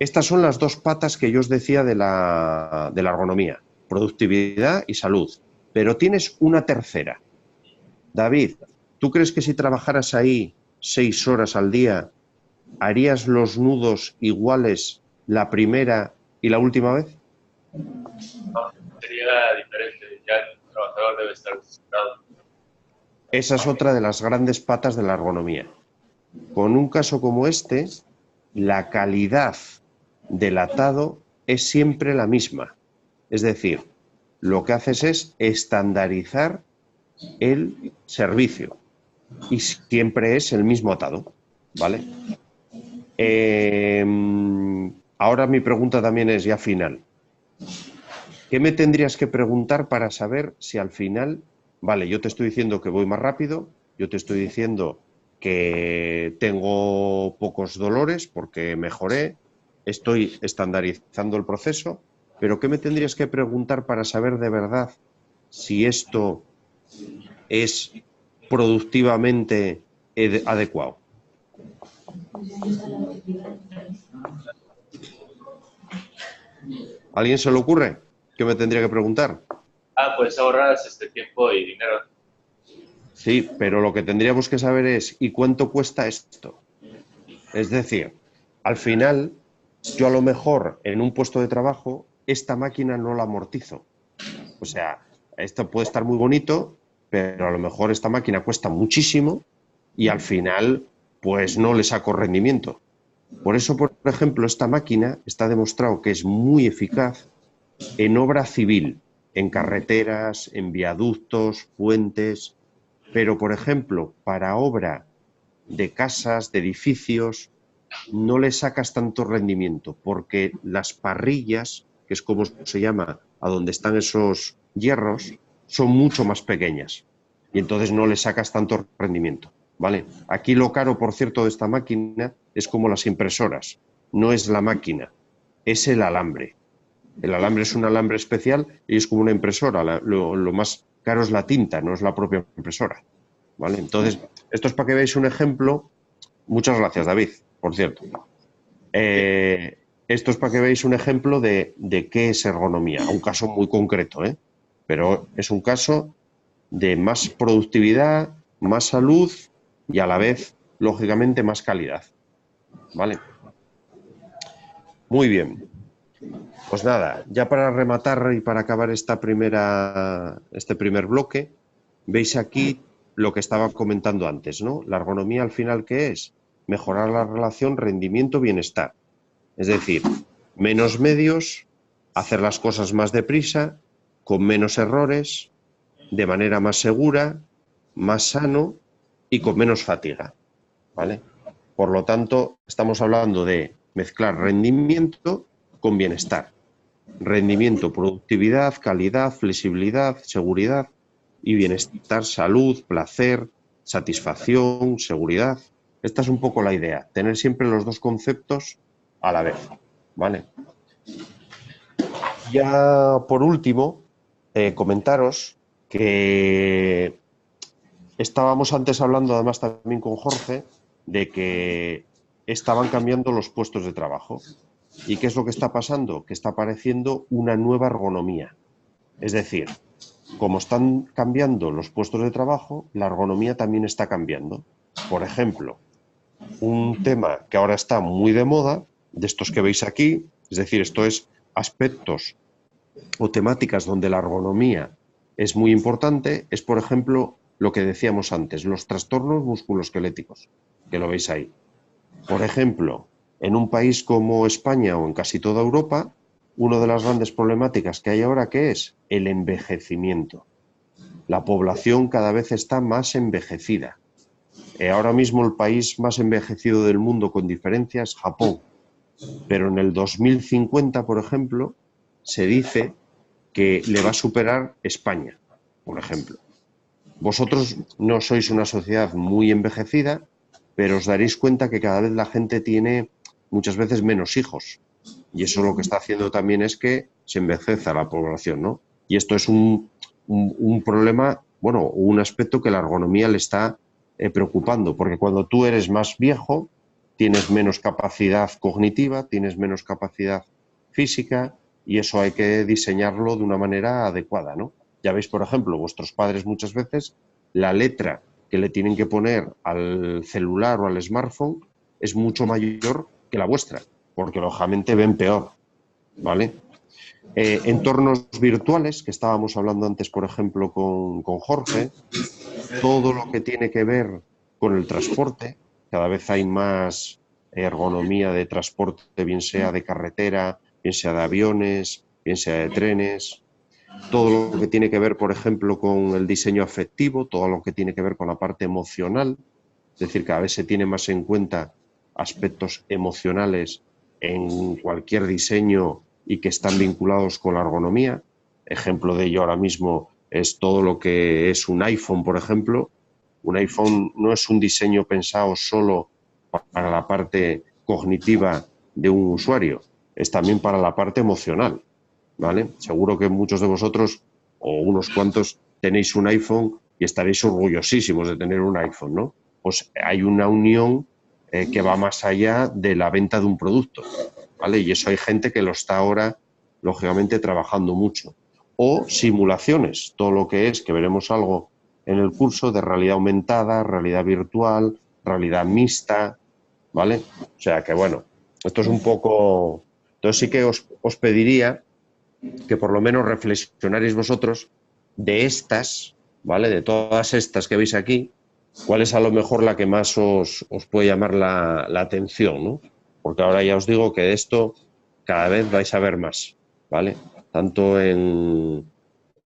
Estas son las dos patas que yo os decía de la ergonomía, productividad y salud. Pero tienes una tercera. David, ¿tú crees que si trabajaras ahí 6 horas al día, harías los nudos iguales la primera y la última vez?
No, sería diferente, ya el trabajador debe estar desesperado.
Esa es otra de las grandes patas de la ergonomía. Con un caso como este, la calidad del atado es siempre la misma. Es decir, lo que haces es estandarizar el servicio y siempre es el mismo atado, ¿vale? Ahora mi pregunta también es ya final. ¿Qué me tendrías que preguntar para saber si al final, vale, yo te estoy diciendo que voy más rápido, yo te estoy diciendo que tengo pocos dolores porque mejoré, estoy estandarizando el proceso, pero ¿qué me tendrías que preguntar para saber de verdad si esto es productivamente adecuado? ¿A alguien se le ocurre? ¿Qué me tendría que preguntar?
Pues ahorras tiempo y dinero.
Sí, pero lo que tendríamos que saber es ¿y cuánto cuesta esto? Es decir, al final, yo a lo mejor en un puesto de trabajo, esta máquina no la amortizo. O sea, esto puede estar muy bonito, pero a lo mejor esta máquina cuesta muchísimo y al final, pues no le saco rendimiento. Por eso, por ejemplo, esta máquina está demostrado que es muy eficaz en obra civil. en carreteras, en viaductos, puentes, pero por ejemplo, para obra de casas, de edificios, no le sacas tanto rendimiento porque las parrillas, que es como se llama a donde están esos hierros, son mucho más pequeñas y entonces no le sacas tanto rendimiento, ¿vale? Aquí lo caro, por cierto, de esta máquina es como las impresoras, no es la máquina, es el alambre. El alambre es un alambre especial y es como una impresora, lo más caro es la tinta, no es la propia impresora, ¿vale? Entonces, esto es para que veáis un ejemplo. Muchas gracias, David, por cierto. Esto es para que veáis un ejemplo de qué es ergonomía, un caso muy concreto, ¿eh? Pero es un caso de más productividad, más salud y a la vez, lógicamente, más calidad, ¿vale? Muy bien. Pues nada, ya para rematar y para acabar este primer bloque, veis aquí lo que estaba comentando antes, ¿no? La ergonomía al final, ¿qué es? Mejorar la relación rendimiento-bienestar. Es decir, menos medios, hacer las cosas más deprisa, con menos errores, de manera más segura, más sano y con menos fatiga, ¿vale? Por lo tanto, estamos hablando de mezclar rendimiento con bienestar. Rendimiento, productividad, calidad, flexibilidad, seguridad y bienestar, salud, placer, satisfacción, seguridad. Esta es un poco la idea, tener siempre los dos conceptos a la vez, ¿vale? Ya por último, comentaros que estábamos antes hablando, además también con Jorge, de que estaban cambiando los puestos de trabajo. ¿Y qué es lo que está pasando? Que está apareciendo una nueva ergonomía. Es decir, como están cambiando los puestos de trabajo, la ergonomía también está cambiando. Por ejemplo, un tema que ahora está muy de moda, de estos que veis aquí, es decir, esto es aspectos o temáticas donde la ergonomía es muy importante, es, por ejemplo, lo que decíamos antes, los trastornos musculoesqueléticos, que lo veis ahí. Por ejemplo, en un país como España o en casi toda Europa, una de las grandes problemáticas que hay ahora, ¿qué es? El envejecimiento. La población cada vez está más envejecida. Ahora mismo el país más envejecido del mundo con diferencia es Japón. Pero en el 2050, por ejemplo, se dice que le va a superar España, por ejemplo. Vosotros no sois una sociedad muy envejecida, pero os daréis cuenta que cada vez la gente tiene muchas veces menos hijos. Y eso lo que está haciendo también es que se envejeza la población, ¿no? Y esto es un problema, bueno, un aspecto que la ergonomía le está preocupando, porque cuando tú eres más viejo, tienes menos capacidad cognitiva, tienes menos capacidad física, y eso hay que diseñarlo de una manera adecuada, ¿no? Ya veis, por ejemplo, vuestros padres muchas veces, la letra que le tienen que poner al celular o al smartphone es mucho mayor que la vuestra, porque lógicamente ven peor, ¿vale? Entornos virtuales, que estábamos hablando antes, por ejemplo, con Jorge, todo lo que tiene que ver con el transporte, cada vez hay más ergonomía de transporte, bien sea de carretera, bien sea de aviones, bien sea de trenes, todo lo que tiene que ver, por ejemplo, con el diseño afectivo, todo lo que tiene que ver con la parte emocional, es decir, cada vez se tiene más en cuenta aspectos emocionales en cualquier diseño y que están vinculados con la ergonomía. Ejemplo de ello ahora mismo es todo lo que es un iPhone, por ejemplo. Un iPhone no es un diseño pensado solo para la parte cognitiva de un usuario, es también para la parte emocional, ¿vale? Seguro que muchos de vosotros, o unos cuantos, tenéis un iPhone y estaréis orgullosísimos de tener un iPhone, ¿no? Pues hay una unión que va más allá de la venta de un producto, ¿vale? Y eso hay gente que lo está ahora, lógicamente, trabajando mucho. O simulaciones, todo lo que es, que veremos algo en el curso, de realidad aumentada, realidad virtual, realidad mixta, ¿vale? O sea que, bueno, esto es un poco... Entonces sí que os pediría que por lo menos reflexionaréis vosotros de estas, ¿vale? De todas estas que veis aquí, cuál es a lo mejor la que más os puede llamar la atención, ¿no? Porque ahora ya os digo que de esto cada vez vais a ver más, ¿vale? Tanto en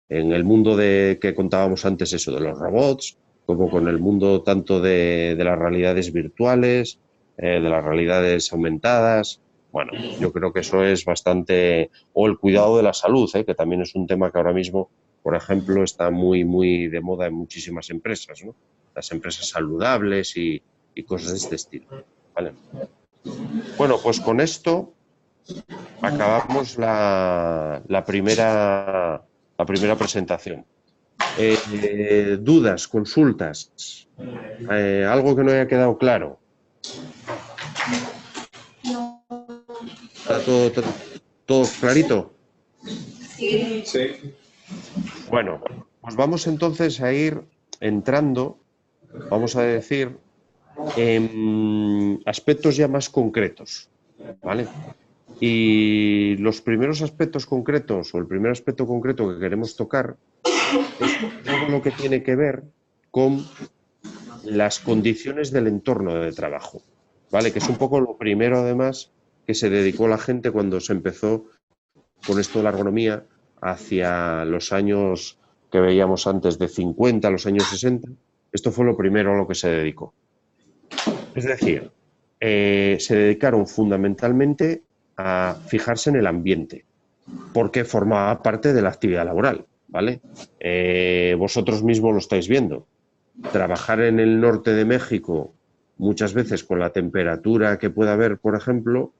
en el mundo que contábamos antes, eso de los robots, como con el mundo tanto de las realidades virtuales, de las realidades aumentadas. Bueno, yo creo que eso es bastante... O el cuidado de la salud, que también es un tema que ahora mismo, por ejemplo, está muy, muy de moda en muchísimas empresas, ¿no? Las empresas saludables y cosas de este estilo. ¿Vale? Bueno, pues con esto acabamos la primera presentación. ¿Dudas, consultas? ¿Algo que no haya quedado claro? ¿Está todo clarito?
Sí.
Bueno, pues vamos entonces a ir entrando, vamos a decir, en aspectos ya más concretos, ¿vale? Y los primeros aspectos concretos, o el primer aspecto concreto que queremos tocar, es todo lo que tiene que ver con las condiciones del entorno de trabajo, ¿vale? Que es un poco lo primero, además, que se dedicó la gente cuando se empezó con esto de la ergonomía hacia los años que veíamos antes de 50, los años 60. Esto fue lo primero a lo que se dedicó. Es decir, se dedicaron fundamentalmente a fijarse en el ambiente, porque formaba parte de la actividad laboral, ¿vale? Vosotros mismos lo estáis viendo. Trabajar en el norte de México, muchas veces con la temperatura que pueda haber, por ejemplo,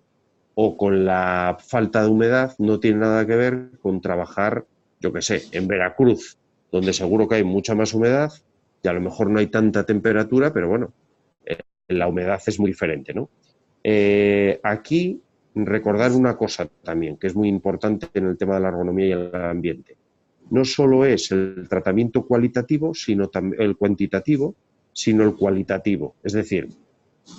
o con la falta de humedad, no tiene nada que ver con trabajar, yo qué sé, en Veracruz, donde seguro que hay mucha más humedad y a lo mejor no hay tanta temperatura, pero bueno, la humedad es muy diferente, ¿no? Aquí recordar una cosa también, que es muy importante en el tema de la ergonomía y el ambiente. No solo es el tratamiento cualitativo, sino también el cuantitativo, sino el cualitativo. Es decir,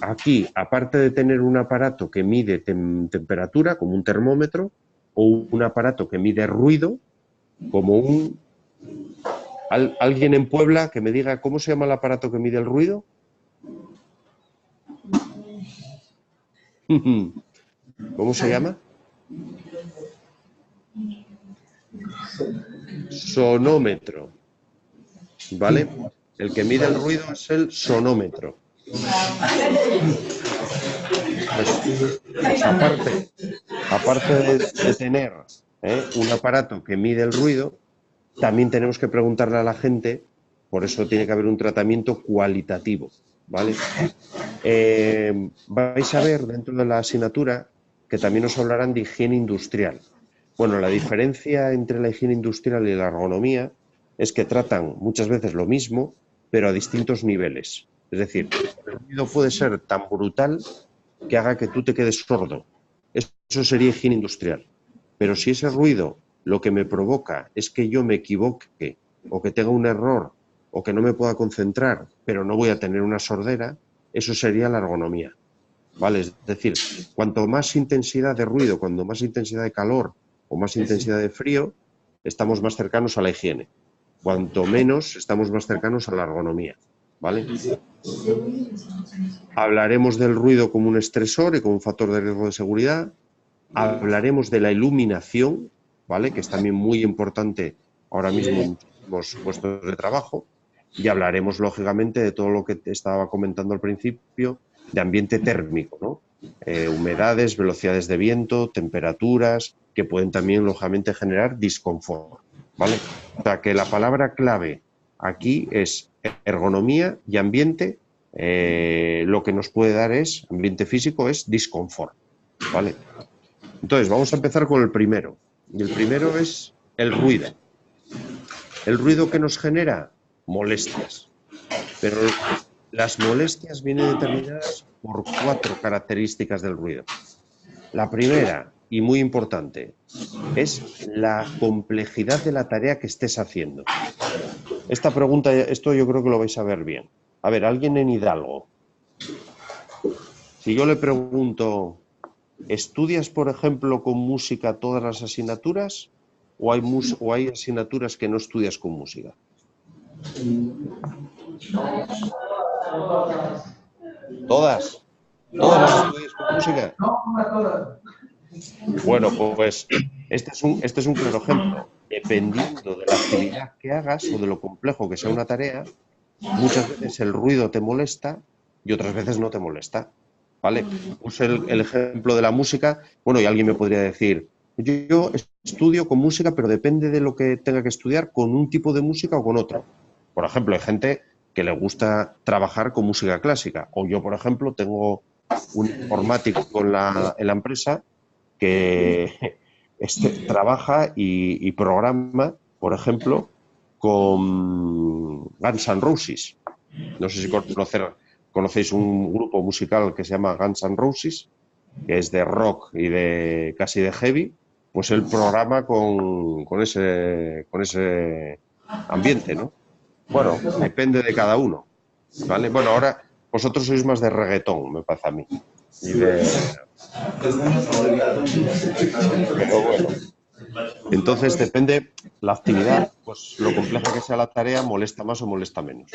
aquí, aparte de tener un aparato que mide temperatura, como un termómetro, o un aparato que mide ruido, como un... ¿Alguien en Puebla que me diga cómo se llama el aparato que mide el ruido? ¿Cómo se llama? Sonómetro. ¿Vale? El que mide el ruido es el sonómetro. Pues aparte de tener un aparato que mide el ruido, también tenemos que preguntarle a la gente, por eso tiene que haber un tratamiento cualitativo, ¿vale? Vais a ver dentro de la asignatura que también os hablarán de higiene industrial. Bueno, la diferencia entre la higiene industrial y la ergonomía es que tratan muchas veces lo mismo, pero a distintos niveles. Es decir, el ruido puede ser tan brutal que haga que tú te quedes sordo. Eso sería higiene industrial. Pero si ese ruido lo que me provoca es que yo me equivoque o que tenga un error o que no me pueda concentrar, pero no voy a tener una sordera, eso sería la ergonomía, ¿vale? Es decir, cuanto más intensidad de ruido, cuanto más intensidad de calor o más intensidad de frío, estamos más cercanos a la higiene. Cuanto menos, estamos más cercanos a la ergonomía, ¿vale? Hablaremos del ruido como un estresor y como un factor de riesgo de seguridad. Hablaremos de la iluminación, ¿vale? Que es también muy importante ahora mismo en muchos puestos de trabajo. Y hablaremos, lógicamente, de todo lo que te estaba comentando al principio, de ambiente térmico, ¿no? Humedades, velocidades de viento, temperaturas, que pueden también, lógicamente, generar disconfort, ¿vale? O sea, que la palabra clave aquí es ergonomía y ambiente. Lo que nos puede dar es, ambiente físico, es disconfort, ¿vale? Entonces, vamos a empezar con el primero. Y el primero es el ruido. El ruido que nos genera molestias. Pero las molestias vienen determinadas por 4 características del ruido. La primera, y muy importante, es la complejidad de la tarea que estés haciendo. Esta pregunta, esto yo creo que lo vais a ver bien. A ver, alguien en Hidalgo. Si yo le pregunto, ¿estudias, por ejemplo, con música todas las asignaturas o hay asignaturas que no estudias con música? ¿Todas? ¿Todas las estudias con música?
No, todas.
Bueno, pues este es un claro ejemplo. dependiendo de la actividad que hagas o de lo complejo que sea una tarea, muchas veces el ruido te molesta y otras veces no te molesta, ¿vale? Puse el ejemplo de la música. Bueno, y alguien me podría decir, yo estudio con música, pero depende de lo que tenga que estudiar, con un tipo de música o con otro. Por ejemplo, hay gente que le gusta trabajar con música clásica. O yo, por ejemplo, tengo un informático en la empresa que trabaja y programa, por ejemplo, con Guns N' Roses. No sé si conocéis un grupo musical que se llama Guns N' Roses, que es de rock y de casi de heavy. Pues él programa con ese ambiente, ¿no? Bueno, depende de cada uno, ¿vale? Bueno, ahora vosotros sois más de reggaetón, me parece a mí. Y Pero bueno, entonces depende la actividad, pues lo compleja que sea la tarea, molesta más o molesta menos.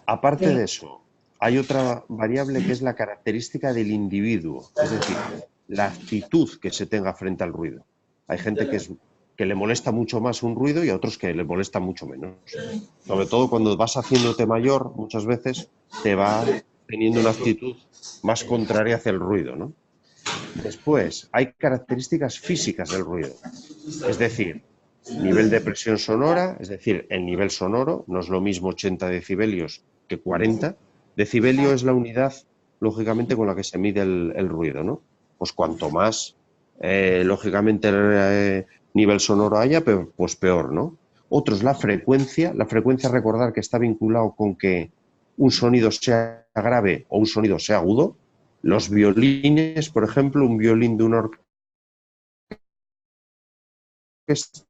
Aparte de eso, hay otra variable que es la característica del individuo, es decir, la actitud que se tenga frente al ruido. Hay gente que le molesta mucho más un ruido y a otros que le molesta mucho menos. Sobre todo cuando vas haciéndote mayor, muchas veces te va teniendo una actitud más contraria hacia el ruido, ¿no? Después, hay características físicas del ruido, es decir, nivel de presión sonora, es decir, el nivel sonoro, no es lo mismo 80 decibelios que 40. Decibelio es la unidad, lógicamente, con la que se mide el ruido, ¿no? Pues cuanto más, lógicamente, nivel sonoro haya, pues peor, ¿no? Otro es la frecuencia. La frecuencia, recordar que está vinculado con que un sonido sea grave o un sonido sea agudo. Los violines, por ejemplo, un violín de una orquesta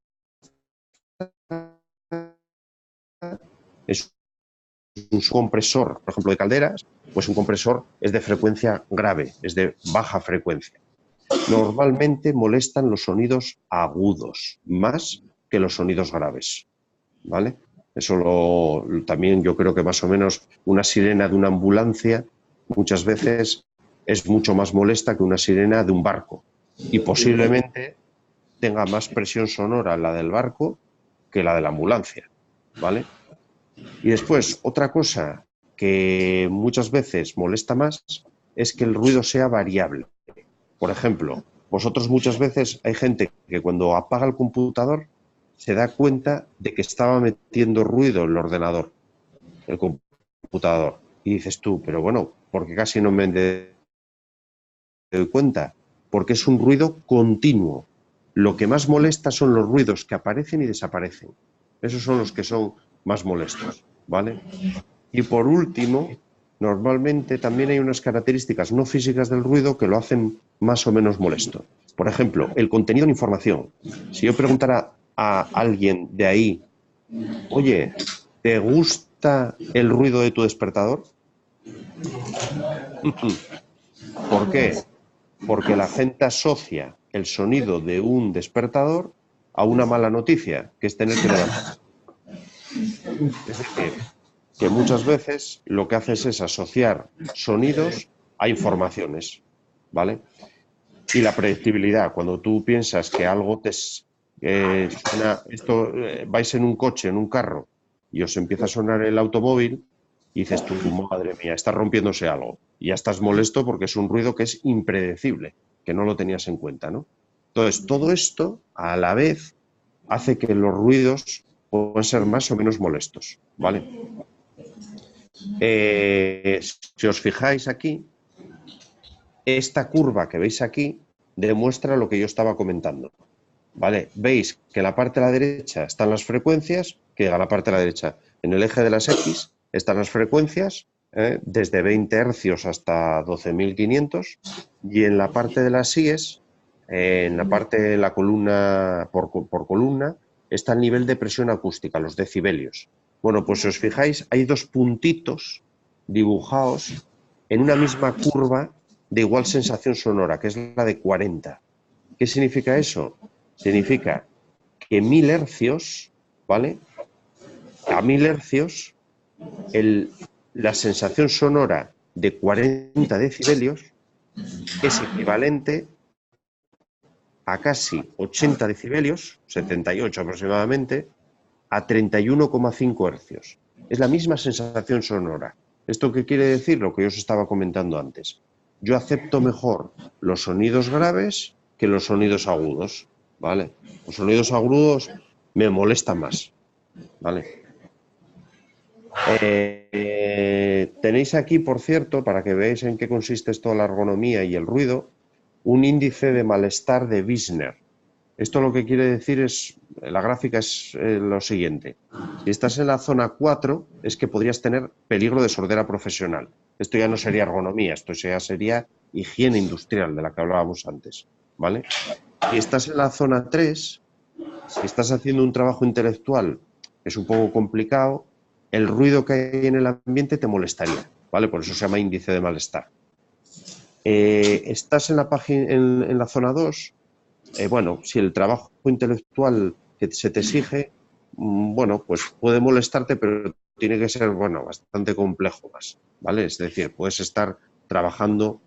es un compresor, por ejemplo, de calderas, pues un compresor es de frecuencia grave, es de baja frecuencia. Normalmente molestan los sonidos agudos, más que los sonidos graves, ¿vale? Eso también yo creo que más o menos una sirena de una ambulancia muchas veces es mucho más molesta que una sirena de un barco y posiblemente tenga más presión sonora la del barco que la de la ambulancia, ¿vale? Y después, otra cosa que muchas veces molesta más es que el ruido sea variable. Por ejemplo, vosotros muchas veces hay gente que cuando apaga el computador se da cuenta de que estaba metiendo ruido en el ordenador, el computador. Y dices tú, pero bueno, ¿por qué casi no me doy cuenta? Porque es un ruido continuo. Lo que más molesta son los ruidos que aparecen y desaparecen. Esos son los que son más molestos, ¿vale? Y por último, normalmente también hay unas características no físicas del ruido que lo hacen más o menos molesto. Por ejemplo, el contenido de información. Si yo preguntara a alguien de ahí, oye, ¿te gusta el ruido de tu despertador? ¿Por qué? Porque la gente asocia el sonido de un despertador a una mala noticia, que es tener que levantarse. Es decir, que muchas veces lo que haces es asociar sonidos a informaciones, ¿vale? Y la predictibilidad, cuando tú piensas que algo te suena, vais en un coche, en un carro, y os empieza a sonar el automóvil, y dices tú, madre mía, está rompiéndose algo. Y ya estás molesto porque es un ruido que es impredecible, que no lo tenías en cuenta, ¿no? Entonces, todo esto, a la vez, hace que los ruidos puedan ser más o menos molestos, ¿vale? Si os fijáis aquí, esta curva que veis aquí demuestra lo que yo estaba comentando, ¿vale? Veis que en la parte de la derecha están las frecuencias, que a la parte de la derecha, en el eje de las X, están las frecuencias, desde 20 hercios hasta 12.500, y en la parte de las Y's, en la parte de la columna por columna, está el nivel de presión acústica, los decibelios. Bueno, pues si os fijáis, hay dos puntitos dibujados en una misma curva de igual sensación sonora, que es la de 40. ¿Qué significa eso? Significa que 1000 hercios, ¿vale? A 1000 hercios, la sensación sonora de 40 decibelios es equivalente a casi 80 decibelios, 78 aproximadamente, a 31,5 hercios. Es la misma sensación sonora. ¿Esto qué quiere decir? Lo que yo os estaba comentando antes. Yo acepto mejor los sonidos graves que los sonidos agudos, ¿vale? Los sonidos agudos me molestan más, ¿vale? Tenéis aquí, por cierto, para que veáis en qué consiste esto de la ergonomía y el ruido, un índice de malestar de Wissner. Esto lo que quiere decir es, la gráfica es lo siguiente. Si estás en la zona 4, es que podrías tener peligro de sordera profesional. Esto ya no sería ergonomía, esto ya sería higiene industrial, de la que hablábamos antes, ¿vale? Si estás en la zona 3, si estás haciendo un trabajo intelectual, es un poco complicado, el ruido que hay en el ambiente te molestaría, ¿vale? Por eso se llama índice de malestar. Estás en la zona 2, bueno, si el trabajo intelectual que se te exige, bueno, pues puede molestarte, pero tiene que ser, bueno, bastante complejo más, ¿vale? Es decir, puedes estar trabajando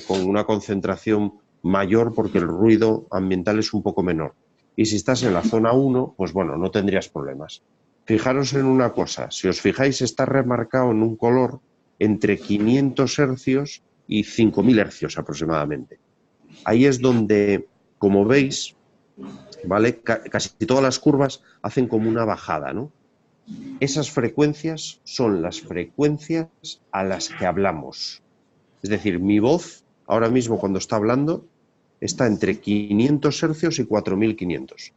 con una concentración mayor porque el ruido ambiental es un poco menor. Y si estás en la zona 1, pues bueno, no tendrías problemas. Fijaros en una cosa, si os fijáis está remarcado en un color entre 500 hercios y 5000 hercios aproximadamente. Ahí es donde, como veis, ¿vale? Casi todas las curvas hacen como una bajada, ¿no? Esas frecuencias son las frecuencias a las que hablamos. Es decir, mi voz, ahora mismo cuando está hablando, está entre 500 hercios y 4500.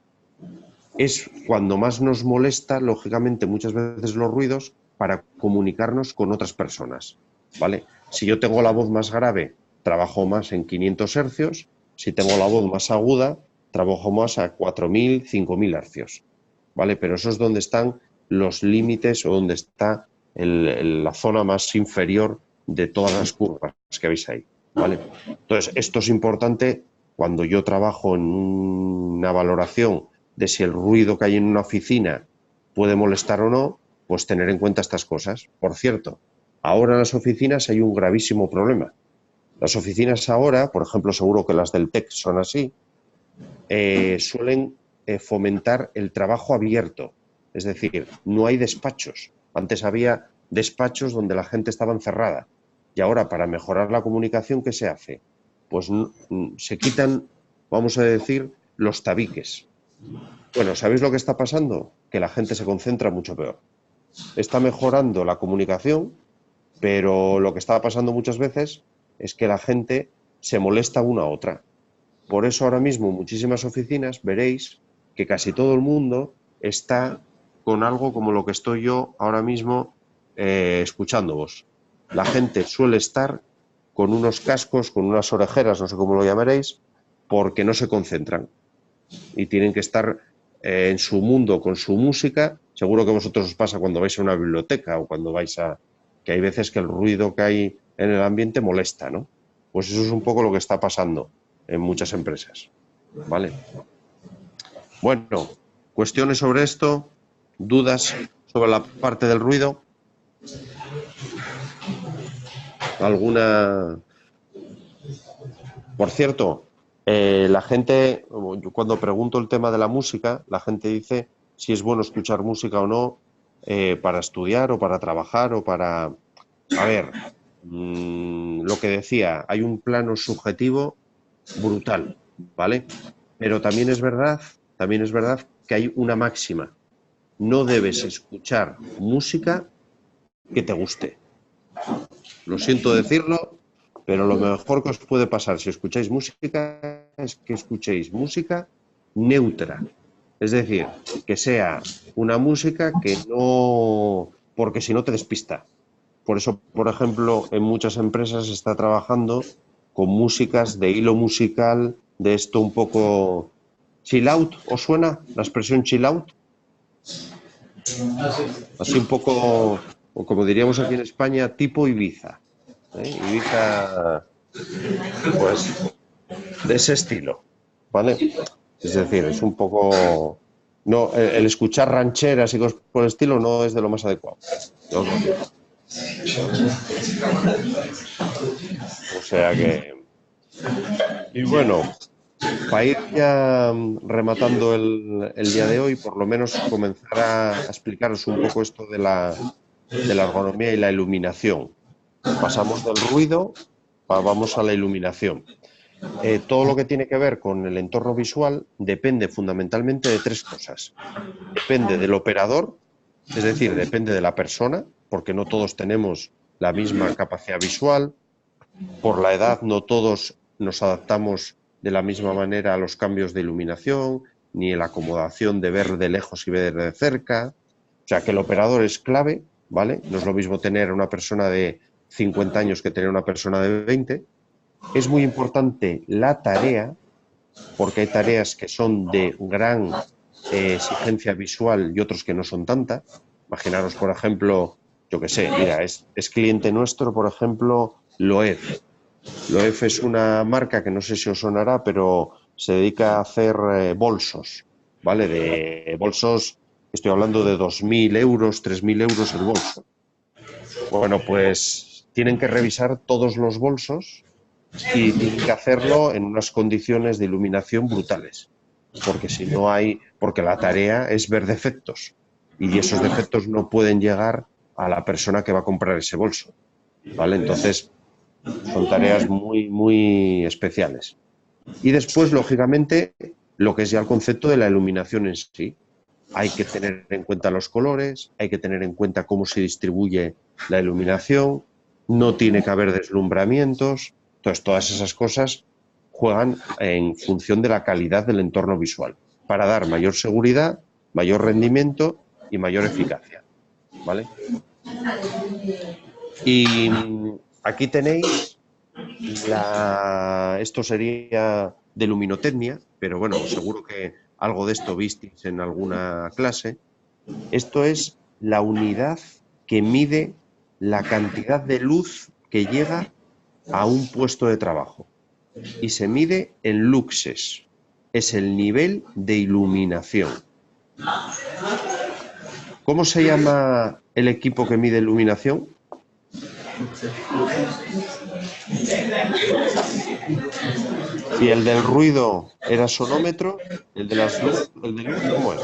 Es cuando más nos molesta, lógicamente, muchas veces los ruidos para comunicarnos con otras personas, ¿vale? Si yo tengo la voz más grave, trabajo más en 500 hercios. Si tengo la voz más aguda, trabajo más a 4000, 5000 hercios, ¿vale? Pero eso es donde están los límites o donde está la zona más inferior de todas las curvas que veis ahí, ¿vale? Entonces, esto es importante cuando yo trabajo en una valoración de si el ruido que hay en una oficina puede molestar o no, pues tener en cuenta estas cosas. Por cierto, ahora en las oficinas hay un gravísimo problema. Las oficinas ahora, por ejemplo, seguro que las del TEC son así, suelen fomentar el trabajo abierto. Es decir, no hay despachos. Antes había despachos donde la gente estaba encerrada. Y ahora, para mejorar la comunicación, ¿qué se hace? Pues se quitan, vamos a decir, los tabiques. Bueno, ¿sabéis lo que está pasando? Que la gente se concentra mucho peor. Está mejorando la comunicación, pero lo que está pasando muchas veces es que la gente se molesta una a otra. Por eso ahora mismo en muchísimas oficinas veréis que casi todo el mundo está con algo como lo que estoy yo ahora mismo escuchándoos. La gente suele estar con unos cascos, con unas orejeras, no sé cómo lo llamaréis, porque no se concentran y tienen que estar en su mundo con su música. Seguro que a vosotros os pasa cuando vais a una biblioteca o cuando vais a... que hay veces que el ruido que hay en el ambiente molesta, ¿no? Pues eso es un poco lo que está pasando en muchas empresas, ¿vale? Bueno, cuestiones sobre esto, dudas sobre la parte del ruido. ¿Alguna? Por cierto, la gente, yo cuando pregunto el tema de la música, la gente dice si es bueno escuchar música o no para estudiar o para trabajar o para... A ver, lo que decía, hay un plano subjetivo brutal, ¿vale? Pero también es verdad que hay una máxima. No debes escuchar música que te guste. Lo siento decirlo, pero lo mejor que os puede pasar si escucháis música es que escuchéis música neutra. Es decir, que sea una música que no... porque si no te despista. Por eso, por ejemplo, en muchas empresas se está trabajando con músicas de hilo musical, de esto un poco... ¿Chill out? ¿Os suena la expresión chill out? Así un poco, o como diríamos aquí en España, tipo Ibiza. Ibiza, pues, de ese estilo, ¿vale? Es decir, es un poco... No, el escuchar rancheras y cosas por el estilo no es de lo más adecuado. ¿No? O sea que... Y bueno, para ir ya rematando el día de hoy, por lo menos comenzar a explicaros un poco esto de la ergonomía y la iluminación. Pasamos del ruido, vamos a la iluminación. Todo lo que tiene que ver con el entorno visual depende fundamentalmente de tres cosas. Depende del operador, es decir, depende de la persona, porque no todos tenemos la misma capacidad visual. Por la edad no todos nos adaptamos de la misma manera a los cambios de iluminación, ni en la acomodación de ver de lejos y ver de cerca. O sea que el operador es clave, ¿vale? No es lo mismo tener una persona de 50 años que tener una persona de 20. Es muy importante la tarea, porque hay tareas que son de gran exigencia visual y otros que no son tanta. Imaginaros, por ejemplo, yo qué sé, mira, es cliente nuestro, por ejemplo, Loef. Loef es una marca que no sé si os sonará, pero se dedica a hacer bolsos, ¿vale? De bolsos, estoy hablando de 2.000 euros, 3.000 euros el bolso. Bueno, pues tienen que revisar todos los bolsos y tienen que hacerlo en unas condiciones de iluminación brutales, porque si no hay, porque la tarea es ver defectos y esos defectos no pueden llegar a la persona que va a comprar ese bolso, ¿vale? Entonces, son tareas muy, muy especiales. Y después, lógicamente, lo que es ya el concepto de la iluminación en sí. Hay que tener en cuenta los colores, hay que tener en cuenta cómo se distribuye la iluminación, no tiene que haber deslumbramientos. Entonces, todas esas cosas juegan en función de la calidad del entorno visual, para dar mayor seguridad, mayor rendimiento y mayor eficacia, ¿vale? Y aquí tenéis esto sería de luminotecnia, pero bueno, seguro que algo de esto visteis en alguna clase. Esto es la unidad que mide la cantidad de luz que llega a un puesto de trabajo y se mide en luxes. Es el nivel de iluminación. ¿Cómo se llama el equipo que mide iluminación? Si el del ruido era sonómetro, el de las luz, el de luz, ¿cómo es?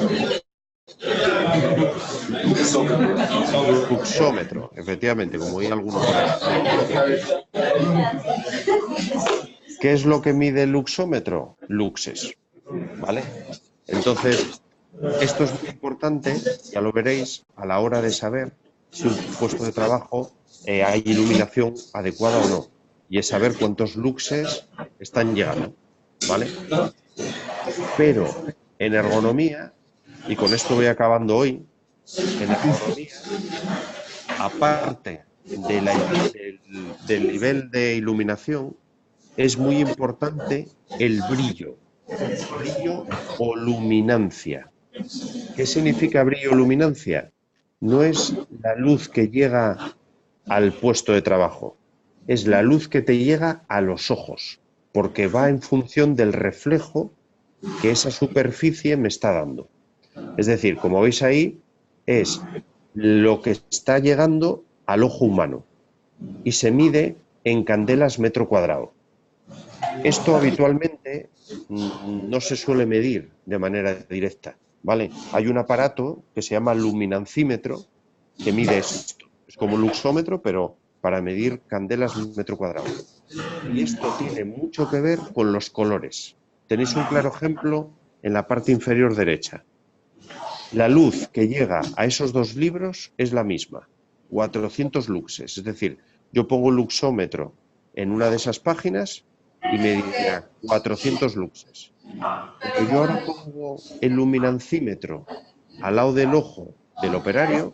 Luxómetro, efectivamente, como hay algunos. ¿Qué es lo que mide el luxómetro? Luxes, ¿vale? Entonces, esto es muy importante, ya lo veréis, a la hora de saber si un puesto de trabajo hay iluminación adecuada o no. Y es saber cuántos luxes están llegando, ¿vale? Pero en ergonomía, y con esto voy acabando hoy, en ergonomía, aparte del nivel de iluminación, es muy importante el brillo o luminancia. ¿Qué significa brillo o luminancia? No es la luz que llega al puesto de trabajo, es la luz que te llega a los ojos, porque va en función del reflejo que esa superficie me está dando. Es decir, como veis ahí, es lo que está llegando al ojo humano y se mide en candelas metro cuadrado. Esto habitualmente no se suele medir de manera directa, ¿vale? Hay un aparato que se llama luminancímetro que mide esto. Es como un luxómetro, pero para medir candelas metro cuadrado. Y esto tiene mucho que ver con los colores. Tenéis un claro ejemplo en la parte inferior derecha. La luz que llega a esos dos libros es la misma, 400 luxes. Es decir, yo pongo el luxómetro en una de esas páginas y me dirá 400 luxes. Pero yo ahora pongo el luminancímetro al lado del ojo del operario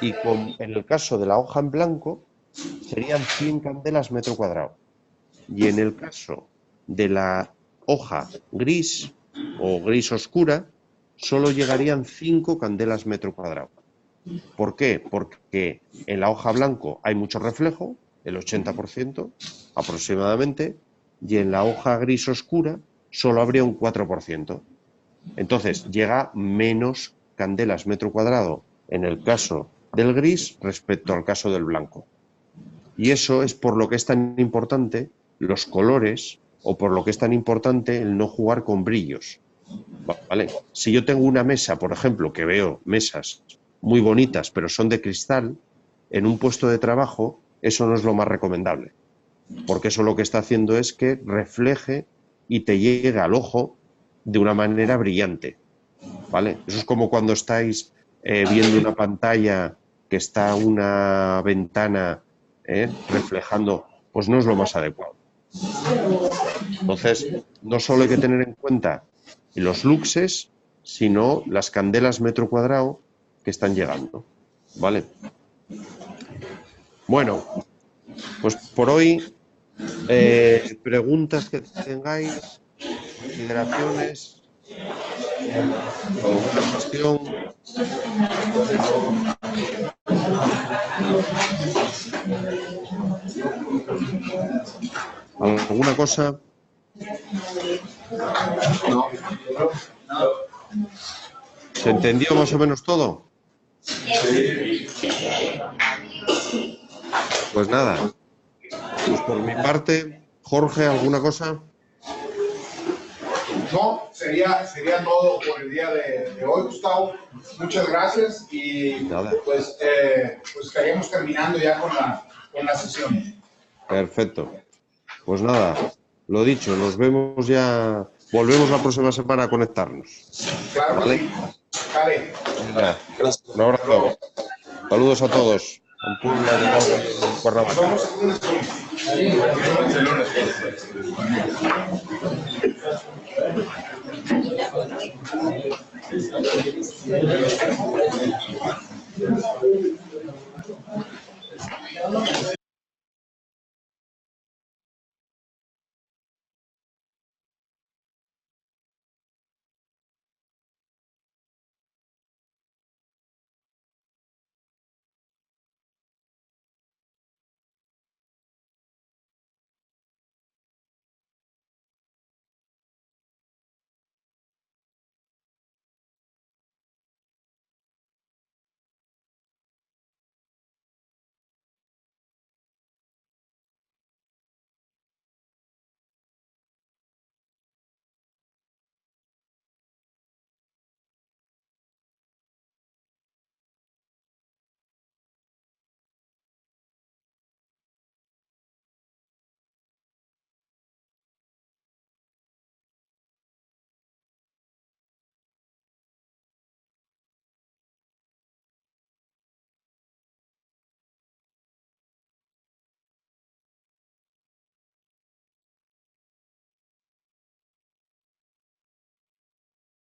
y en el caso de la hoja en blanco serían 100 candelas metro cuadrado. Y en el caso de la hoja gris o gris oscura, solo llegarían 5 candelas metro cuadrado. ¿Por qué? Porque en la hoja blanco hay mucho reflejo, el 80% aproximadamente, y en la hoja gris oscura solo habría un 4%. Entonces llega menos candelas metro cuadrado en el caso del gris respecto al caso del blanco. Y eso es por lo que es tan importante los colores o por lo que es tan importante el no jugar con brillos. ¿Vale? Si yo tengo una mesa, por ejemplo, que veo mesas muy bonitas, pero son de cristal, en un puesto de trabajo, eso no es lo más recomendable. Porque eso lo que está haciendo es que refleje y te llegue al ojo de una manera brillante. ¿Vale? Eso es como cuando estáis viendo una pantalla que está una ventana reflejando, pues no es lo más adecuado. Entonces, no solo hay que tener en cuenta los luxes, sino las candelas metro cuadrado que están llegando. ¿Vale? Bueno, pues por hoy, preguntas que tengáis, consideraciones, alguna cuestión. ¿Alguna cosa?
No.
¿Se entendió más o menos todo? Pues nada. Pues por mi parte, Jorge, ¿alguna cosa?
No, sería todo por el día de hoy, Gustavo. Muchas gracias y
Nada.
pues estaríamos terminando ya con la sesión.
Perfecto. Pues nada, lo dicho, nos vemos ya, volvemos la próxima semana a conectarnos.
Claro,
¿Vale?
sí. Vale.
Venga, un abrazo. Saludos a todos. Ampulla de Cuernavaca.
Vamos a